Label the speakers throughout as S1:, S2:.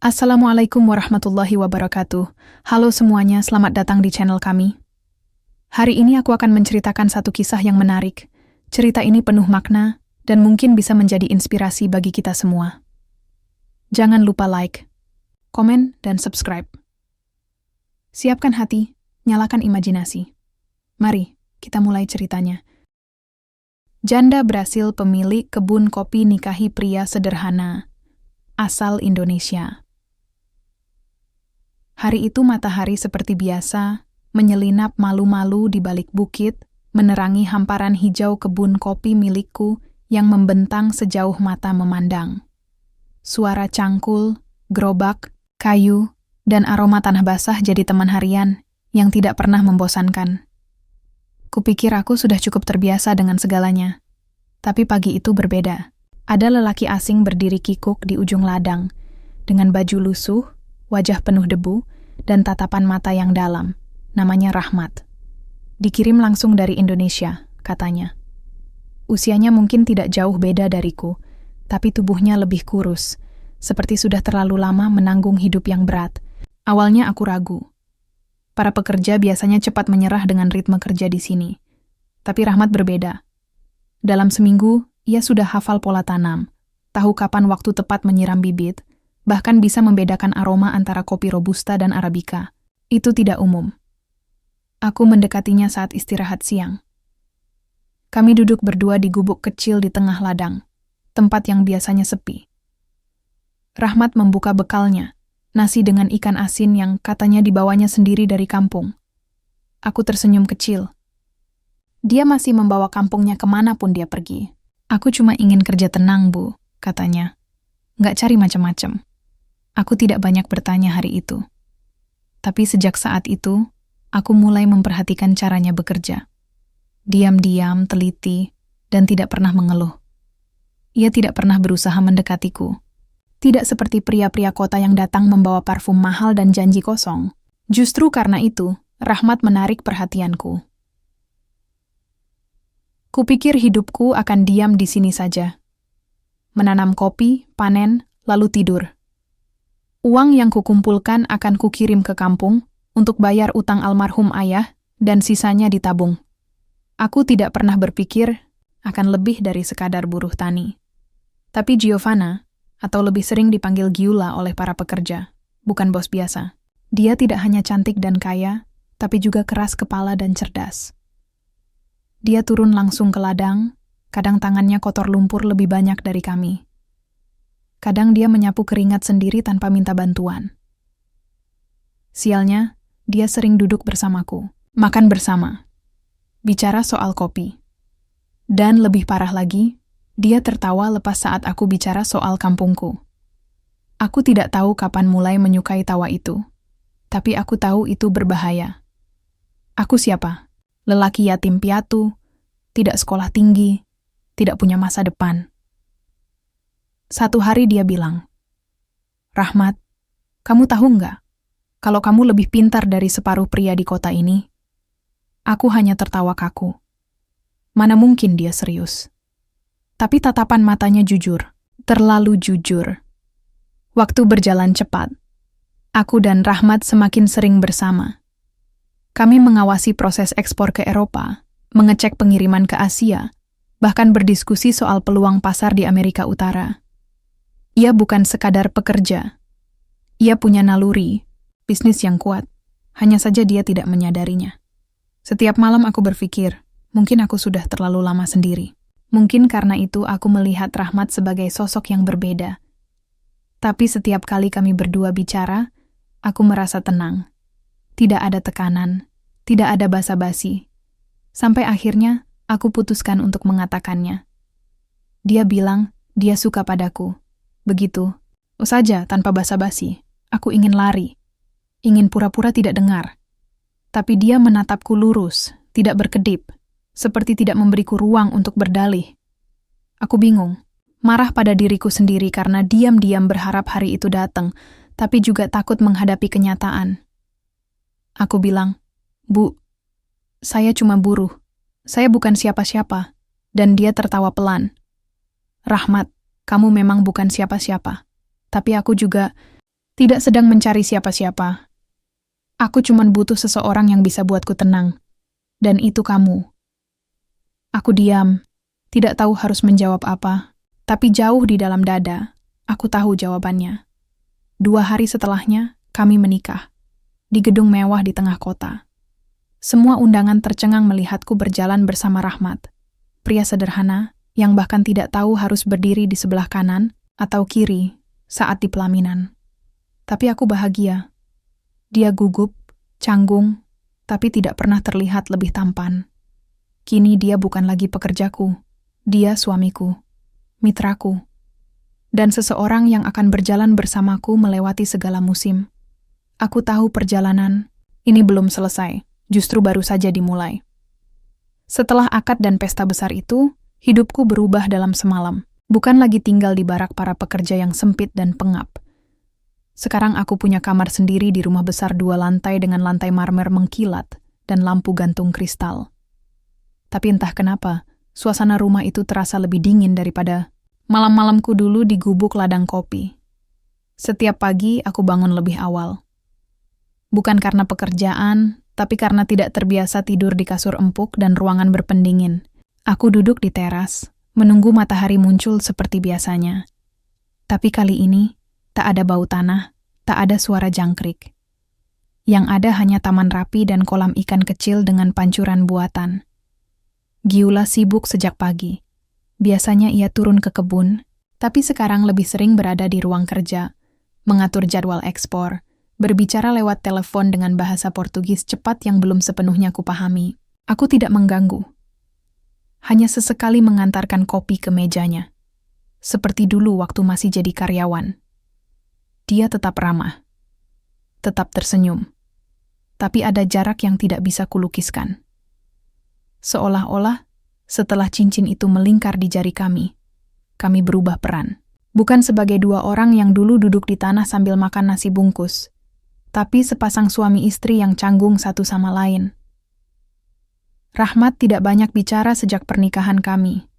S1: Assalamualaikum warahmatullahi wabarakatuh. Halo semuanya, selamat datang di channel kami. Hari ini aku akan menceritakan satu kisah yang menarik. Cerita ini penuh makna dan mungkin bisa menjadi inspirasi bagi kita semua. Jangan lupa like, komen, dan subscribe. Siapkan hati, nyalakan imajinasi. Mari, kita mulai ceritanya. Janda Brasil pemilik kebun kopi nikahi pria sederhana, asal Indonesia. Hari itu matahari seperti biasa, menyelinap malu-malu di balik bukit, menerangi hamparan hijau kebun kopi milikku yang membentang sejauh mata memandang. Suara cangkul, gerobak, kayu, dan aroma tanah basah jadi teman harian yang tidak pernah membosankan. Kupikir aku sudah cukup terbiasa dengan segalanya. Tapi pagi itu berbeda. Ada lelaki asing berdiri kikuk di ujung ladang, dengan baju lusuh, wajah penuh debu, dan tatapan mata yang dalam. Namanya Rahmat. Dikirim langsung dari Indonesia, katanya. Usianya mungkin tidak jauh beda dariku, tapi tubuhnya lebih kurus, seperti sudah terlalu lama menanggung hidup yang berat. Awalnya aku ragu. Para pekerja biasanya cepat menyerah dengan ritme kerja di sini. Tapi Rahmat berbeda. Dalam seminggu, ia sudah hafal pola tanam, tahu kapan waktu tepat menyiram bibit, bahkan bisa membedakan aroma antara kopi Robusta dan Arabica. Itu tidak umum. Aku mendekatinya saat istirahat siang. Kami duduk berdua di gubuk kecil di tengah ladang, tempat yang biasanya sepi. Rahmat membuka bekalnya, nasi dengan ikan asin yang katanya dibawanya sendiri dari kampung. Aku tersenyum kecil. Dia masih membawa kampungnya kemanapun dia pergi. Aku cuma ingin kerja tenang, Bu, katanya. Nggak cari macam-macam. Aku tidak banyak bertanya hari itu. Tapi sejak saat itu, aku mulai memperhatikan caranya bekerja. Diam-diam, teliti, dan tidak pernah mengeluh. Ia tidak pernah berusaha mendekatiku. Tidak seperti pria-pria kota yang datang membawa parfum mahal dan janji kosong. Justru karena itu, Rahmat menarik perhatianku. Kupikir hidupku akan diam di sini saja. Menanam kopi, panen, lalu tidur. Uang yang kukumpulkan akan kukirim ke kampung untuk bayar utang almarhum ayah dan sisanya ditabung. Aku tidak pernah berpikir akan lebih dari sekadar buruh tani. Tapi Giovanna, atau lebih sering dipanggil Giula oleh para pekerja, bukan bos biasa. Dia tidak hanya cantik dan kaya, tapi juga keras kepala dan cerdas. Dia turun langsung ke ladang, kadang tangannya kotor lumpur lebih banyak dari kami. Kadang dia menyapu keringat sendiri tanpa minta bantuan. Sialnya, dia sering duduk bersamaku, makan bersama, bicara soal kopi. Dan lebih parah lagi, dia tertawa lepas saat aku bicara soal kampungku. Aku tidak tahu kapan mulai menyukai tawa itu, tapi aku tahu itu berbahaya. Aku siapa? Lelaki yatim piatu, tidak sekolah tinggi, tidak punya masa depan. Satu hari dia bilang, Rahmat, kamu tahu nggak, kalau kamu lebih pintar dari separuh pria di kota ini? Aku hanya tertawa kaku. Mana mungkin dia serius. Tapi tatapan matanya jujur, terlalu jujur. Waktu berjalan cepat. Aku dan Rahmat semakin sering bersama. Kami mengawasi proses ekspor ke Eropa, mengecek pengiriman ke Asia, bahkan berdiskusi soal peluang pasar di Amerika Utara. Ia bukan sekadar pekerja. Ia punya naluri, bisnis yang kuat. Hanya saja dia tidak menyadarinya. Setiap malam aku berpikir, mungkin aku sudah terlalu lama sendiri. Mungkin karena itu aku melihat Rahmat sebagai sosok yang berbeda. Tapi setiap kali kami berdua bicara, aku merasa tenang. Tidak ada tekanan, tidak ada basa-basi. Sampai akhirnya, aku putuskan untuk mengatakannya. Dia bilang, dia suka padaku. Begitu, saja tanpa basa-basi, aku ingin lari. Ingin pura-pura tidak dengar. Tapi dia menatapku lurus, tidak berkedip, seperti tidak memberiku ruang untuk berdalih. Aku bingung, marah pada diriku sendiri karena diam-diam berharap hari itu datang, tapi juga takut menghadapi kenyataan. Aku bilang, Bu, saya cuma buruh. Saya bukan siapa-siapa. Dan dia tertawa pelan. Rahmat, kamu memang bukan siapa-siapa. Tapi aku juga Tidak sedang mencari siapa-siapa. Aku cuman butuh seseorang yang bisa buatku tenang. Dan itu kamu. Aku diam, tidak tahu harus menjawab apa. Tapi jauh di dalam dada, aku tahu jawabannya. 2 hari setelahnya, kami menikah. Di gedung mewah di tengah kota. Semua undangan tercengang melihatku berjalan bersama Rahmat. Pria sederhana, yang bahkan tidak tahu harus berdiri di sebelah kanan atau kiri saat di pelaminan. Tapi aku bahagia. Dia gugup, canggung, tapi tidak pernah terlihat lebih tampan. Kini dia bukan lagi pekerjaku. Dia suamiku, mitraku, dan seseorang yang akan berjalan bersamaku melewati segala musim. Aku tahu perjalanan ini belum selesai, justru baru saja dimulai. Setelah akad dan pesta besar itu, hidupku berubah dalam semalam. Bukan lagi tinggal di barak para pekerja yang sempit dan pengap. Sekarang aku punya kamar sendiri di rumah besar 2 lantai dengan lantai marmer mengkilat dan lampu gantung kristal. Tapi entah kenapa, suasana rumah itu terasa lebih dingin daripada malam-malamku dulu di gubuk ladang kopi. Setiap pagi aku bangun lebih awal. Bukan karena pekerjaan, tapi karena tidak terbiasa tidur di kasur empuk dan ruangan berpendingin. Aku duduk di teras, menunggu matahari muncul seperti biasanya. Tapi kali ini, tak ada bau tanah, tak ada suara jangkrik. Yang ada hanya taman rapi dan kolam ikan kecil dengan pancuran buatan. Giula sibuk sejak pagi. Biasanya ia turun ke kebun, tapi sekarang lebih sering berada di ruang kerja, mengatur jadwal ekspor, berbicara lewat telepon dengan bahasa Portugis cepat yang belum sepenuhnya kupahami. Aku tidak mengganggu. Hanya sesekali mengantarkan kopi ke mejanya. Seperti dulu waktu masih jadi karyawan. Dia tetap ramah. Tetap tersenyum. Tapi ada jarak yang tidak bisa kulukiskan. Seolah-olah, setelah cincin itu melingkar di jari kami berubah peran. Bukan sebagai 2 orang yang dulu duduk di tanah sambil makan nasi bungkus, tapi sepasang suami istri yang canggung satu sama lain. Rahmat tidak banyak bicara sejak pernikahan kami.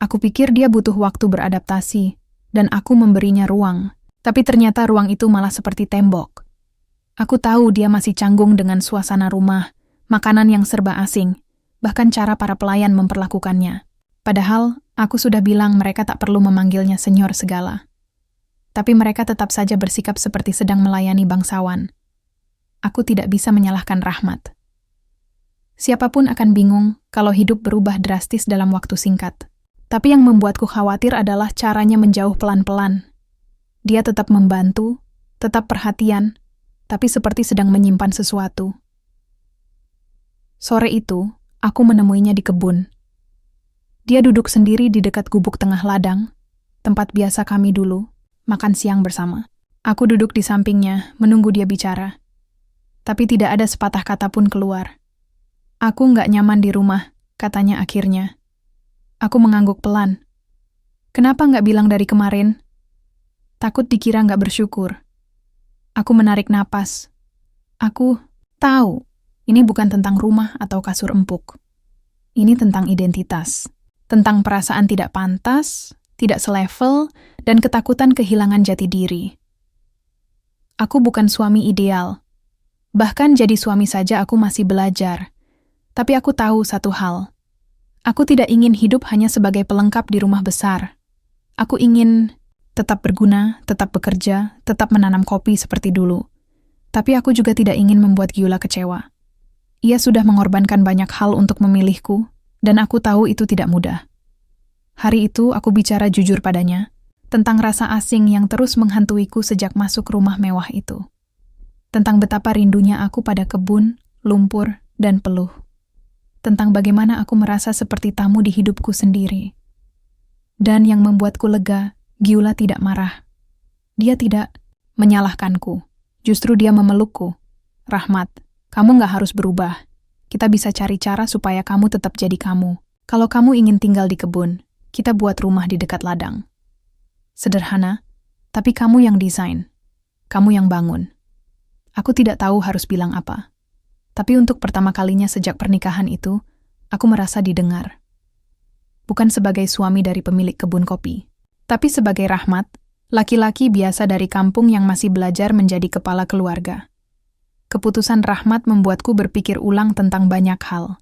S1: Aku pikir dia butuh waktu beradaptasi, dan aku memberinya ruang, tapi ternyata ruang itu malah seperti tembok. Aku tahu dia masih canggung dengan suasana rumah, makanan yang serba asing, bahkan cara para pelayan memperlakukannya. Padahal, aku sudah bilang mereka tak perlu memanggilnya senyor segala. Tapi mereka tetap saja bersikap seperti sedang melayani bangsawan. Aku tidak bisa menyalahkan Rahmat. Siapapun akan bingung kalau hidup berubah drastis dalam waktu singkat. Tapi yang membuatku khawatir adalah caranya menjauh pelan-pelan. Dia tetap membantu, tetap perhatian, tapi seperti sedang menyimpan sesuatu. Sore itu, aku menemuinya di kebun. Dia duduk sendiri di dekat gubuk tengah ladang, tempat biasa kami dulu, makan siang bersama. Aku duduk di sampingnya, menunggu dia bicara. Tapi tidak ada sepatah kata pun keluar. Aku nggak nyaman di rumah, katanya akhirnya. Aku mengangguk pelan. Kenapa nggak bilang dari kemarin? Takut dikira nggak bersyukur. Aku menarik napas. Aku tahu, ini bukan tentang rumah atau kasur empuk. Ini tentang identitas. Tentang perasaan tidak pantas, tidak selevel, dan ketakutan kehilangan jati diri. Aku bukan suami ideal. Bahkan jadi suami saja aku masih belajar. Tapi aku tahu satu hal. Aku tidak ingin hidup hanya sebagai pelengkap di rumah besar. Aku ingin tetap berguna, tetap bekerja, tetap menanam kopi seperti dulu. Tapi aku juga tidak ingin membuat Giula kecewa. Ia sudah mengorbankan banyak hal untuk memilihku, dan aku tahu itu tidak mudah. Hari itu aku bicara jujur padanya, tentang rasa asing yang terus menghantuiku sejak masuk rumah mewah itu. Tentang betapa rindunya aku pada kebun, lumpur, dan peluh. Tentang bagaimana aku merasa seperti tamu di hidupku sendiri. Dan yang membuatku lega, Giula tidak marah. Dia tidak menyalahkanku. Justru dia memelukku. Rahmat, kamu gak harus berubah. Kita bisa cari cara supaya kamu tetap jadi kamu. Kalau kamu ingin tinggal di kebun, kita buat rumah di dekat ladang. Sederhana, tapi kamu yang desain. Kamu yang bangun. Aku tidak tahu harus bilang apa. Tapi untuk pertama kalinya sejak pernikahan itu, aku merasa didengar. Bukan sebagai suami dari pemilik kebun kopi, tapi sebagai Rahmat Laki-laki biasa dari kampung yang masih belajar menjadi kepala keluarga. Keputusan Rahmat membuatku berpikir ulang tentang banyak hal.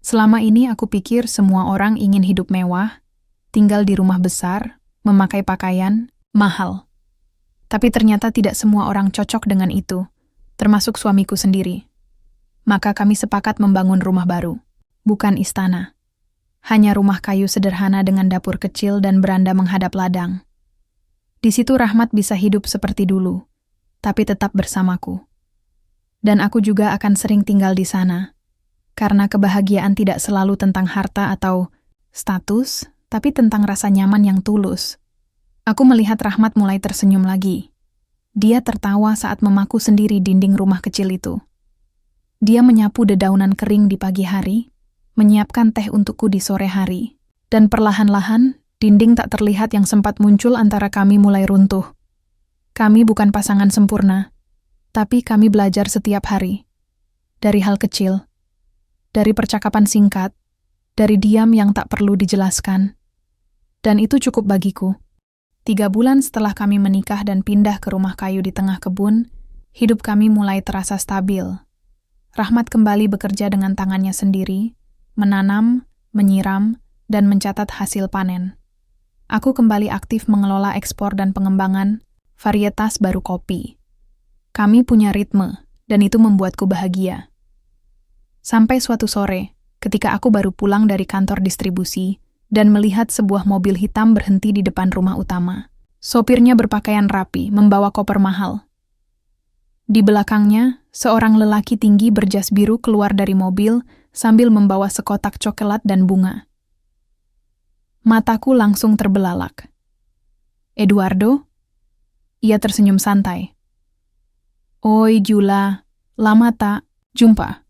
S1: Selama ini aku pikir semua orang ingin hidup mewah, tinggal di rumah besar, memakai pakaian mahal. Tapi ternyata tidak semua orang cocok dengan itu, termasuk suamiku sendiri. Maka kami sepakat membangun rumah baru, bukan istana. Hanya rumah kayu sederhana dengan dapur kecil dan beranda menghadap ladang. Di situ Rahmat bisa hidup seperti dulu, tapi tetap bersamaku. Dan aku juga akan sering tinggal di sana, karena kebahagiaan tidak selalu tentang harta atau status, tapi tentang rasa nyaman yang tulus. Aku melihat Rahmat mulai tersenyum lagi. Dia tertawa saat memaku sendiri dinding rumah kecil itu. Dia menyapu dedaunan kering di pagi hari, menyiapkan teh untukku di sore hari, dan perlahan-lahan dinding tak terlihat yang sempat muncul antara kami mulai runtuh. Kami bukan pasangan sempurna, tapi kami belajar setiap hari. Dari hal kecil, dari percakapan singkat, dari diam yang tak perlu dijelaskan. Dan itu cukup bagiku. 3 bulan setelah kami menikah dan pindah ke rumah kayu di tengah kebun, hidup kami mulai terasa stabil. Rahmat kembali bekerja dengan tangannya sendiri, menanam, menyiram, dan mencatat hasil panen. Aku kembali aktif mengelola ekspor dan pengembangan varietas baru kopi. Kami punya ritme, dan itu membuatku bahagia. Sampai suatu sore, ketika aku baru pulang dari kantor distribusi dan melihat sebuah mobil hitam berhenti di depan rumah utama. Sopirnya berpakaian rapi, membawa koper mahal. Di belakangnya, seorang lelaki tinggi berjas biru keluar dari mobil sambil membawa sekotak coklat dan bunga. Mataku langsung terbelalak. Eduardo? Ia tersenyum santai. Oi Jula, lama tak jumpa.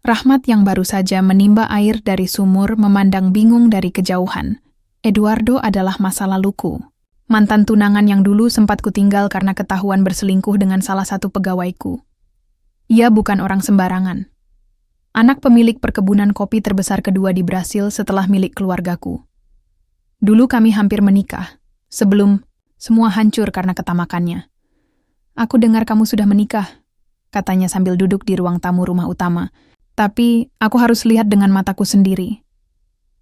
S1: Rahmat yang baru saja menimba air dari sumur memandang bingung dari kejauhan. Eduardo adalah masa laluku. Mantan tunangan yang dulu sempat kutinggal karena ketahuan berselingkuh dengan salah satu pegawaiku. Ia bukan orang sembarangan. Anak pemilik perkebunan kopi terbesar kedua di Brasil setelah milik keluargaku. Dulu kami hampir menikah, sebelum semua hancur karena ketamakannya. Aku dengar kamu sudah menikah, katanya sambil duduk di ruang tamu rumah utama. Tapi aku harus lihat dengan mataku sendiri.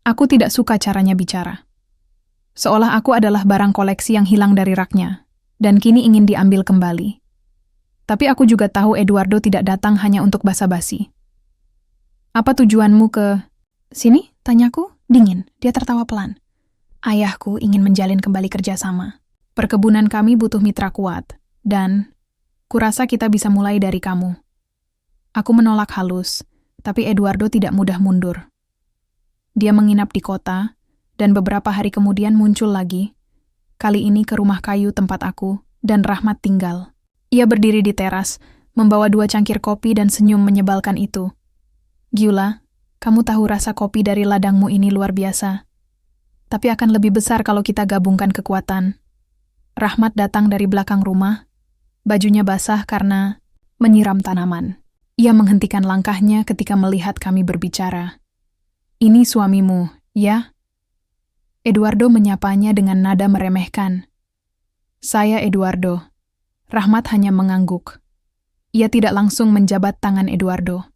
S1: Aku tidak suka caranya bicara. Seolah aku adalah barang koleksi yang hilang dari raknya, dan kini ingin diambil kembali. Tapi aku juga tahu Eduardo tidak datang hanya untuk basa-basi. Apa tujuanmu ke sini? Tanyaku, dingin. Dia tertawa pelan. Ayahku ingin menjalin kembali kerjasama. Perkebunan kami butuh mitra kuat, dan kurasa kita bisa mulai dari kamu. Aku menolak halus, tapi Eduardo tidak mudah mundur. Dia menginap di kota, dan beberapa hari kemudian muncul lagi, kali ini ke rumah kayu tempat aku, dan Rahmat tinggal. Ia berdiri di teras, membawa 2 cangkir kopi dan senyum menyebalkan itu. Gyula, kamu tahu rasa kopi dari ladangmu ini luar biasa. Tapi akan lebih besar kalau kita gabungkan kekuatan. Rahmat datang dari belakang rumah, bajunya basah karena menyiram tanaman. Ia menghentikan langkahnya ketika melihat kami berbicara. Ini suamimu, ya? Eduardo menyapanya dengan nada meremehkan. Saya Eduardo. Rahmat hanya mengangguk. Ia tidak langsung menjabat tangan Eduardo.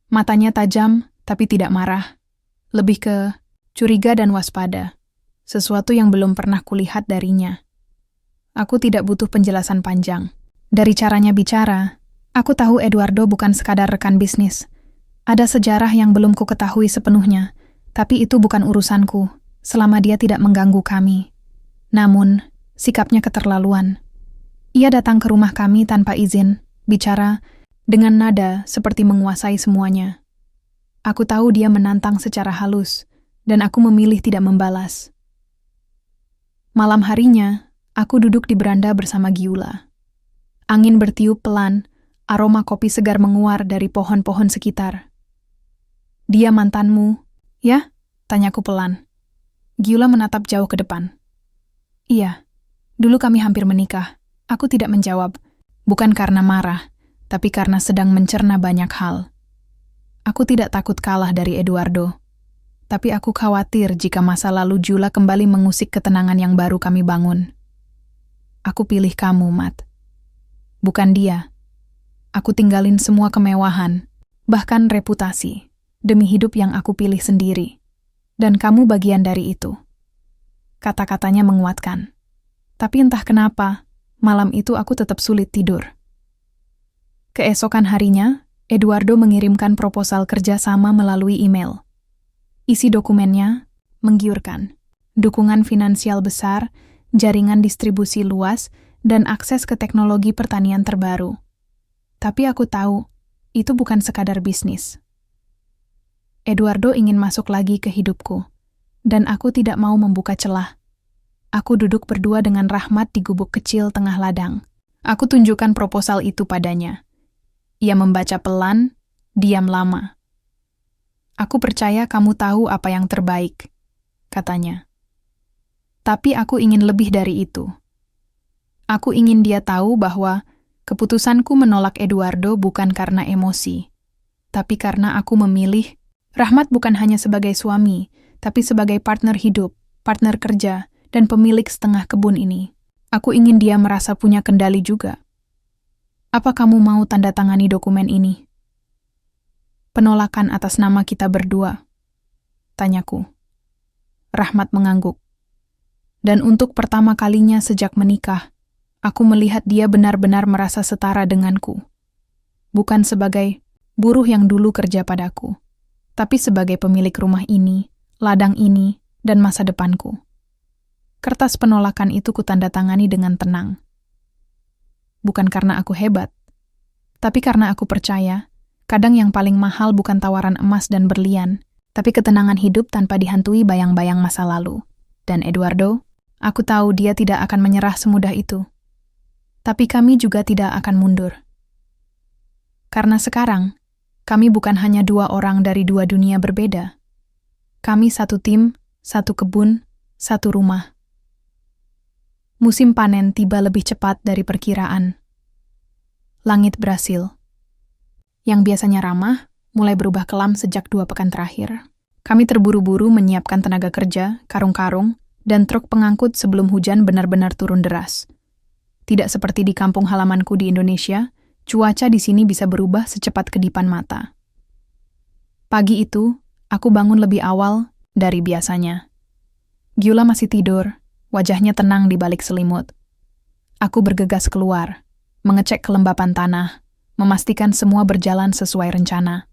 S1: Matanya tajam, tapi tidak marah. Lebih ke curiga dan waspada. Sesuatu yang belum pernah kulihat darinya. Aku tidak butuh penjelasan panjang. Dari caranya bicara, aku tahu Eduardo bukan sekadar rekan bisnis. Ada sejarah yang belum ku ketahui sepenuhnya, tapi itu bukan urusanku, selama dia tidak mengganggu kami. Namun, sikapnya keterlaluan. Ia datang ke rumah kami tanpa izin, bicara dengan nada seperti menguasai semuanya. Aku tahu dia menantang secara halus, dan aku memilih tidak membalas. Malam harinya, aku duduk di beranda bersama Gyula. Angin bertiup pelan, aroma kopi segar menguar dari pohon-pohon sekitar. Dia mantanmu, ya? Tanyaku pelan. Gyula menatap jauh ke depan. Iya, dulu kami hampir menikah. Aku tidak menjawab, bukan karena marah, tapi karena sedang mencerna banyak hal. Aku tidak takut kalah dari Eduardo. Tapi aku khawatir jika masa lalu Gyula kembali mengusik ketenangan yang baru kami bangun. Aku pilih kamu, Matt. Bukan dia. Aku tinggalin semua kemewahan, bahkan reputasi, demi hidup yang aku pilih sendiri. Dan kamu bagian dari itu. Kata-katanya menguatkan. Tapi entah kenapa, malam itu aku tetap sulit tidur. Keesokan harinya, Eduardo mengirimkan proposal kerjasama melalui email. Isi dokumennya menggiurkan. Dukungan finansial besar, jaringan distribusi luas, dan akses ke teknologi pertanian terbaru. Tapi aku tahu, itu bukan sekadar bisnis. Eduardo ingin masuk lagi ke hidupku, dan aku tidak mau membuka celah. Aku duduk berdua dengan Rahmat di gubuk kecil tengah ladang. Aku tunjukkan proposal itu padanya. Ia membaca pelan, diam lama. Aku percaya kamu tahu apa yang terbaik, katanya. Tapi aku ingin lebih dari itu. Aku ingin dia tahu bahwa keputusanku menolak Eduardo bukan karena emosi, tapi karena aku memilih Rahmat bukan hanya sebagai suami, tapi sebagai partner hidup, partner kerja, dan pemilik setengah kebun ini. Aku ingin dia merasa punya kendali juga. Apa kamu mau tanda tangani dokumen ini? Penolakan atas nama kita berdua, tanyaku. Rahmat mengangguk. Dan untuk pertama kalinya sejak menikah, aku melihat dia benar-benar merasa setara denganku. Bukan sebagai buruh yang dulu kerja padaku, tapi sebagai pemilik rumah ini, ladang ini, dan masa depanku. Kertas penolakan itu kutandatangani dengan tenang. Bukan karena aku hebat, tapi karena aku percaya, kadang yang paling mahal bukan tawaran emas dan berlian, tapi ketenangan hidup tanpa dihantui bayang-bayang masa lalu. Dan Eduardo, aku tahu dia tidak akan menyerah semudah itu. Tapi kami juga tidak akan mundur. Karena sekarang, kami bukan hanya dua orang dari dua dunia berbeda. Kami satu tim, satu kebun, satu rumah. Musim panen tiba lebih cepat dari perkiraan. Langit Brasil, yang biasanya ramah, mulai berubah kelam sejak 2 pekan terakhir. Kami terburu-buru menyiapkan tenaga kerja, karung-karung, dan truk pengangkut sebelum hujan benar-benar turun deras. Tidak seperti di kampung halamanku di Indonesia, cuaca di sini bisa berubah secepat kedipan mata. Pagi itu, aku bangun lebih awal dari biasanya. Gyula masih tidur, wajahnya tenang di balik selimut. Aku bergegas keluar, mengecek kelembapan tanah, memastikan semua berjalan sesuai rencana.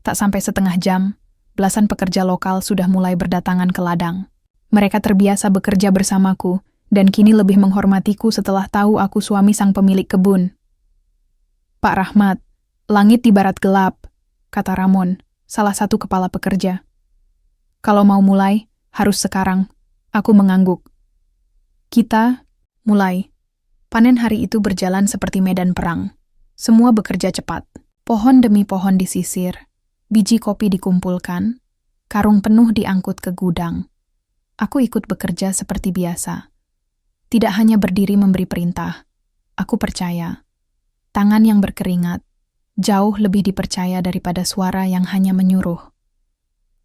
S1: Tak sampai setengah jam, belasan pekerja lokal sudah mulai berdatangan ke ladang. Mereka terbiasa bekerja bersamaku, dan kini lebih menghormatiku setelah tahu aku suami sang pemilik kebun. Pak Rahmat, langit di barat gelap, kata Ramon, salah satu kepala pekerja. Kalau mau mulai, harus sekarang. Aku mengangguk. Kita mulai. Panen hari itu berjalan seperti medan perang. Semua bekerja cepat. Pohon demi pohon disisir, biji kopi dikumpulkan, karung penuh diangkut ke gudang. Aku ikut bekerja seperti biasa. Tidak hanya berdiri memberi perintah. Aku percaya. Tangan yang berkeringat jauh lebih dipercaya daripada suara yang hanya menyuruh.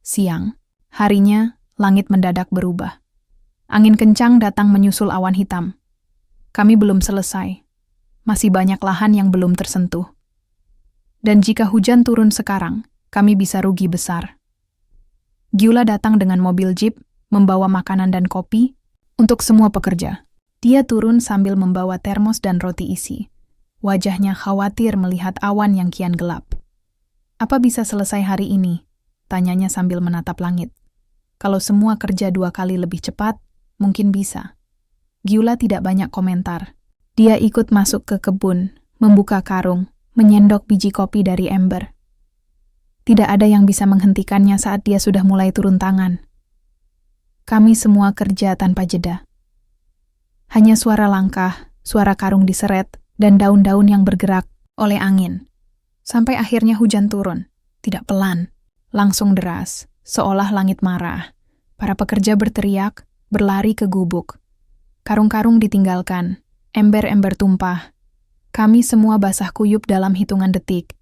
S1: Siang, harinya langit mendadak berubah. Angin kencang datang menyusul awan hitam. Kami belum selesai. Masih banyak lahan yang belum tersentuh. Dan jika hujan turun sekarang, kami bisa rugi besar. Gyula datang dengan mobil jeep, membawa makanan dan kopi untuk semua pekerja. Dia turun sambil membawa termos dan roti isi. Wajahnya khawatir melihat awan yang kian gelap. Apa bisa selesai hari ini? Tanyanya sambil menatap langit. Kalau semua kerja 2 kali lebih cepat, mungkin bisa. Gyula tidak banyak komentar. Dia ikut masuk ke kebun, membuka karung, menyendok biji kopi dari ember. Tidak ada yang bisa menghentikannya saat dia sudah mulai turun tangan. Kami semua kerja tanpa jeda. Hanya suara langkah, suara karung diseret, dan daun-daun yang bergerak oleh angin. Sampai akhirnya hujan turun, tidak pelan, langsung deras, seolah langit marah. Para pekerja berteriak, berlari ke gubuk. Karung-karung ditinggalkan, ember-ember tumpah. Kami semua basah kuyup dalam hitungan detik.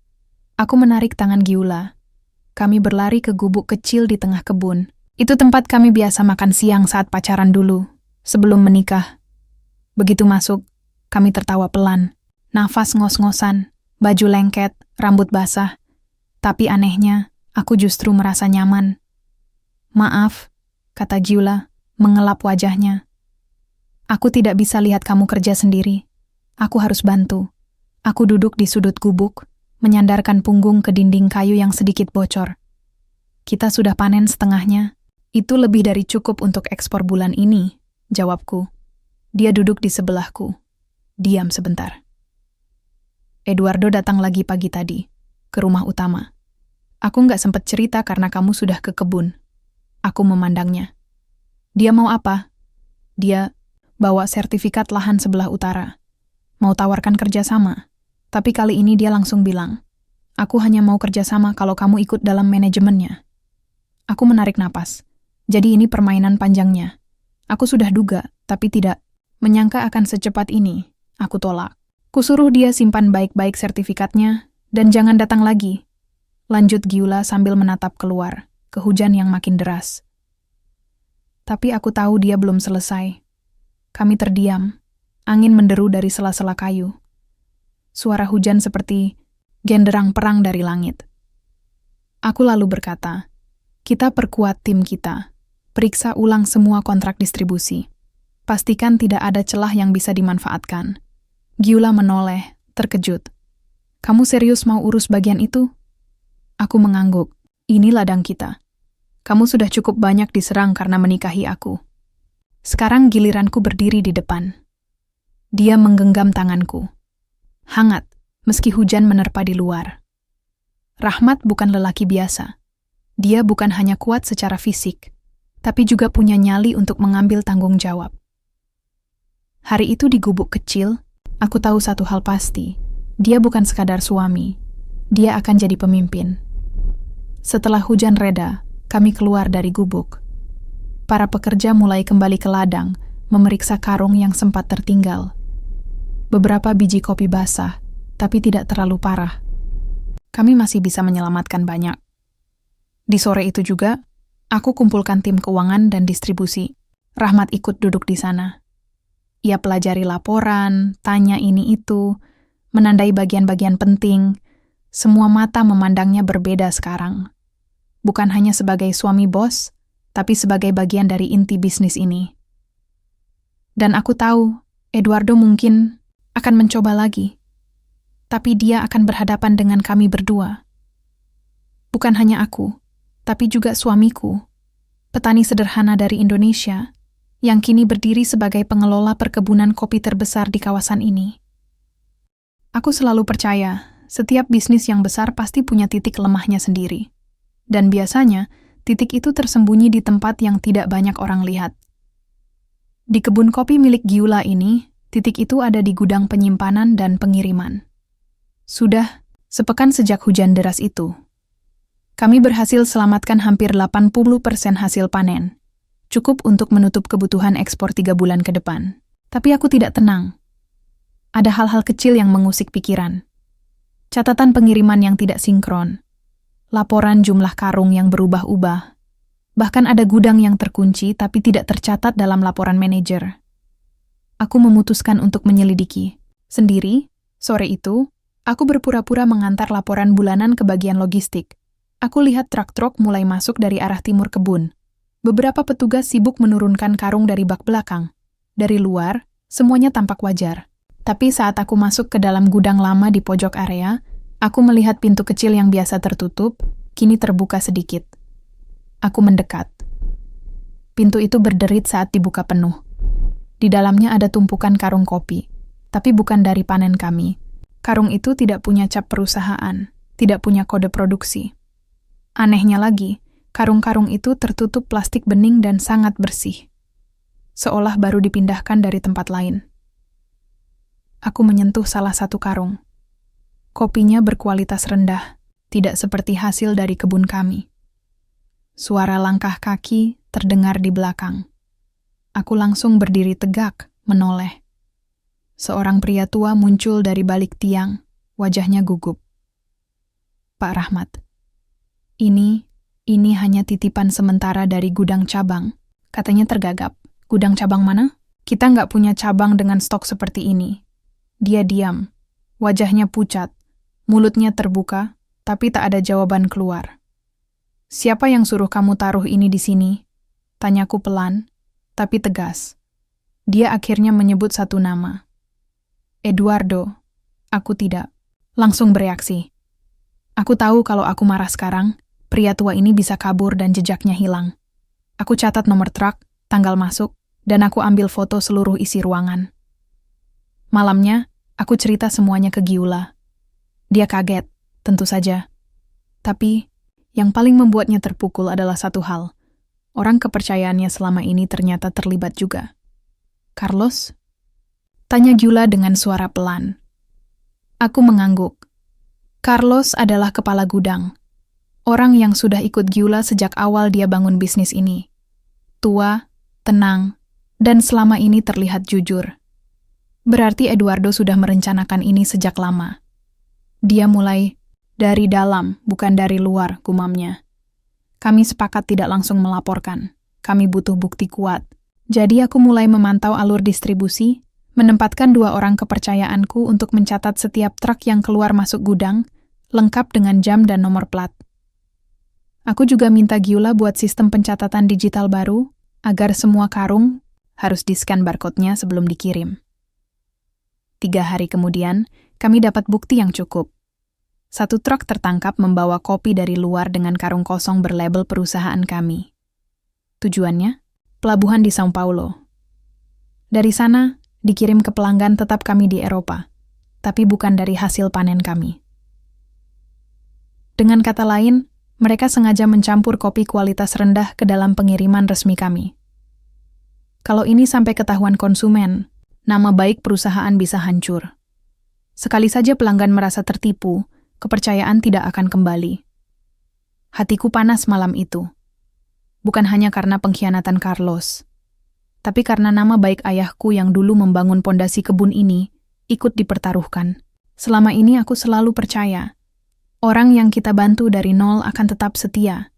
S1: Aku menarik tangan Gyula. Kami berlari ke gubuk kecil di tengah kebun. Itu tempat kami biasa makan siang saat pacaran dulu, sebelum menikah. Begitu masuk, kami tertawa pelan. Nafas ngos-ngosan, baju lengket, rambut basah. Tapi anehnya, aku justru merasa nyaman. Maaf, kata Giula, mengelap wajahnya. Aku tidak bisa lihat kamu kerja sendiri. Aku harus bantu. Aku duduk di sudut gubuk, menyandarkan punggung ke dinding kayu yang sedikit bocor. Kita sudah panen setengahnya. Itu lebih dari cukup untuk ekspor bulan ini, jawabku. Dia duduk di sebelahku. Diam sebentar. Eduardo datang lagi pagi tadi, ke rumah utama. Aku nggak sempat cerita karena kamu sudah ke kebun. Aku memandangnya. Dia mau apa? Dia bawa sertifikat lahan sebelah utara. Mau tawarkan kerjasama. Tapi kali ini dia langsung bilang, aku hanya mau kerjasama kalau kamu ikut dalam manajemennya. Aku menarik napas. Jadi ini permainan panjangnya. Aku sudah duga, tapi tidak menyangka akan secepat ini. Aku tolak. Kusuruh dia simpan baik-baik sertifikatnya, dan jangan datang lagi. Lanjut Giula sambil menatap keluar, ke hujan yang makin deras. Tapi aku tahu dia belum selesai. Kami terdiam. Angin menderu dari sela-sela kayu. Suara hujan seperti genderang perang dari langit. Aku lalu berkata, kita perkuat tim kita. Periksa ulang semua kontrak distribusi. Pastikan tidak ada celah yang bisa dimanfaatkan. Giula menoleh, terkejut. Kamu serius mau urus bagian itu? Aku mengangguk. Ini ladang kita. Kamu sudah cukup banyak diserang karena menikahi aku. Sekarang giliranku berdiri di depan. Dia menggenggam tanganku. Hangat, meski hujan menerpa di luar. Rahmat bukan lelaki biasa. Dia bukan hanya kuat secara fisik, tapi juga punya nyali untuk mengambil tanggung jawab. Hari itu di gubuk kecil, aku tahu satu hal pasti. Dia bukan sekadar suami. Dia akan jadi pemimpin. Setelah hujan reda, kami keluar dari gubuk. Para pekerja mulai kembali ke ladang, memeriksa karung yang sempat tertinggal. Beberapa biji kopi basah, tapi tidak terlalu parah. Kami masih bisa menyelamatkan banyak. Di sore itu juga, aku kumpulkan tim keuangan dan distribusi. Rahmat ikut duduk di sana. Ia pelajari laporan, tanya ini itu, menandai bagian-bagian penting. Semua mata memandangnya berbeda sekarang. Bukan hanya sebagai suami bos, tapi sebagai bagian dari inti bisnis ini. Dan aku tahu, Eduardo mungkin akan mencoba lagi. Tapi dia akan berhadapan dengan kami berdua. Bukan hanya aku, tapi juga suamiku, petani sederhana dari Indonesia, yang kini berdiri sebagai pengelola perkebunan kopi terbesar di kawasan ini. Aku selalu percaya, setiap bisnis yang besar pasti punya titik lemahnya sendiri. Dan biasanya, titik itu tersembunyi di tempat yang tidak banyak orang lihat. Di kebun kopi milik Giula ini, titik itu ada di gudang penyimpanan dan pengiriman. Sudah sepekan sejak hujan deras itu, kami berhasil selamatkan hampir 80% hasil panen. Cukup untuk menutup kebutuhan ekspor 3 bulan ke depan. Tapi aku tidak tenang. Ada hal-hal kecil yang mengusik pikiran. Catatan pengiriman yang tidak sinkron. Laporan jumlah karung yang berubah-ubah. Bahkan ada gudang yang terkunci tapi tidak tercatat dalam laporan manajer. Aku memutuskan untuk menyelidiki. Sendiri, sore itu, aku berpura-pura mengantar laporan bulanan ke bagian logistik. Aku lihat truk-truk mulai masuk dari arah timur kebun. Beberapa petugas sibuk menurunkan karung dari bak belakang. Dari luar, semuanya tampak wajar. Tapi saat aku masuk ke dalam gudang lama di pojok area, aku melihat pintu kecil yang biasa tertutup, kini terbuka sedikit. Aku mendekat. Pintu itu berderit saat dibuka penuh. Di dalamnya ada tumpukan karung kopi, tapi bukan dari panen kami. Karung itu tidak punya cap perusahaan, tidak punya kode produksi. Anehnya lagi, karung-karung itu tertutup plastik bening dan sangat bersih. Seolah baru dipindahkan dari tempat lain. Aku menyentuh salah satu karung. Kopinya berkualitas rendah, tidak seperti hasil dari kebun kami. Suara langkah kaki terdengar di belakang. Aku langsung berdiri tegak, menoleh. Seorang pria tua muncul dari balik tiang, wajahnya gugup. Pak Rahmat. Ini hanya titipan sementara dari gudang cabang. Katanya tergagap. Gudang cabang mana? Kita nggak punya cabang dengan stok seperti ini. Dia diam. Wajahnya pucat. Mulutnya terbuka, tapi tak ada jawaban keluar. Siapa yang suruh kamu taruh ini di sini? Tanyaku pelan, tapi tegas. Dia akhirnya menyebut satu nama. Eduardo. Aku tidak. Langsung bereaksi. Aku tahu kalau aku marah sekarang, pria tua ini bisa kabur dan jejaknya hilang. Aku catat nomor truk, tanggal masuk, dan aku ambil foto seluruh isi ruangan. Malamnya, aku cerita semuanya ke Gyula. Dia kaget, tentu saja. Tapi, yang paling membuatnya terpukul adalah satu hal. Orang kepercayaannya selama ini ternyata terlibat juga. Carlos? Tanya Gyula dengan suara pelan. Aku mengangguk. Carlos adalah kepala gudang. Orang yang sudah ikut Gyula sejak awal dia bangun bisnis ini. Tua, tenang, dan selama ini terlihat jujur. Berarti Eduardo sudah merencanakan ini sejak lama. Dia mulai dari dalam, bukan dari luar, gumamnya. Kami sepakat tidak langsung melaporkan. Kami butuh bukti kuat. Jadi aku mulai memantau alur distribusi, menempatkan 2 orang kepercayaanku untuk mencatat setiap truk yang keluar masuk gudang, lengkap dengan jam dan nomor plat. Aku juga minta Gyula buat sistem pencatatan digital baru, agar semua karung harus di-scan barcode-nya sebelum dikirim. 3 hari kemudian, kami dapat bukti yang cukup. 1 truk tertangkap membawa kopi dari luar dengan karung kosong berlabel perusahaan kami. Tujuannya? Pelabuhan di São Paulo. Dari sana, dikirim ke pelanggan tetap kami di Eropa, tapi bukan dari hasil panen kami. Dengan kata lain, mereka sengaja mencampur kopi kualitas rendah ke dalam pengiriman resmi kami. Kalau ini sampai ketahuan konsumen, nama baik perusahaan bisa hancur. Sekali saja pelanggan merasa tertipu, kepercayaan tidak akan kembali. Hatiku panas malam itu. Bukan hanya karena pengkhianatan Carlos, tapi karena nama baik ayahku yang dulu membangun pondasi kebun ini ikut dipertaruhkan. Selama ini aku selalu percaya, orang yang kita bantu dari nol akan tetap setia.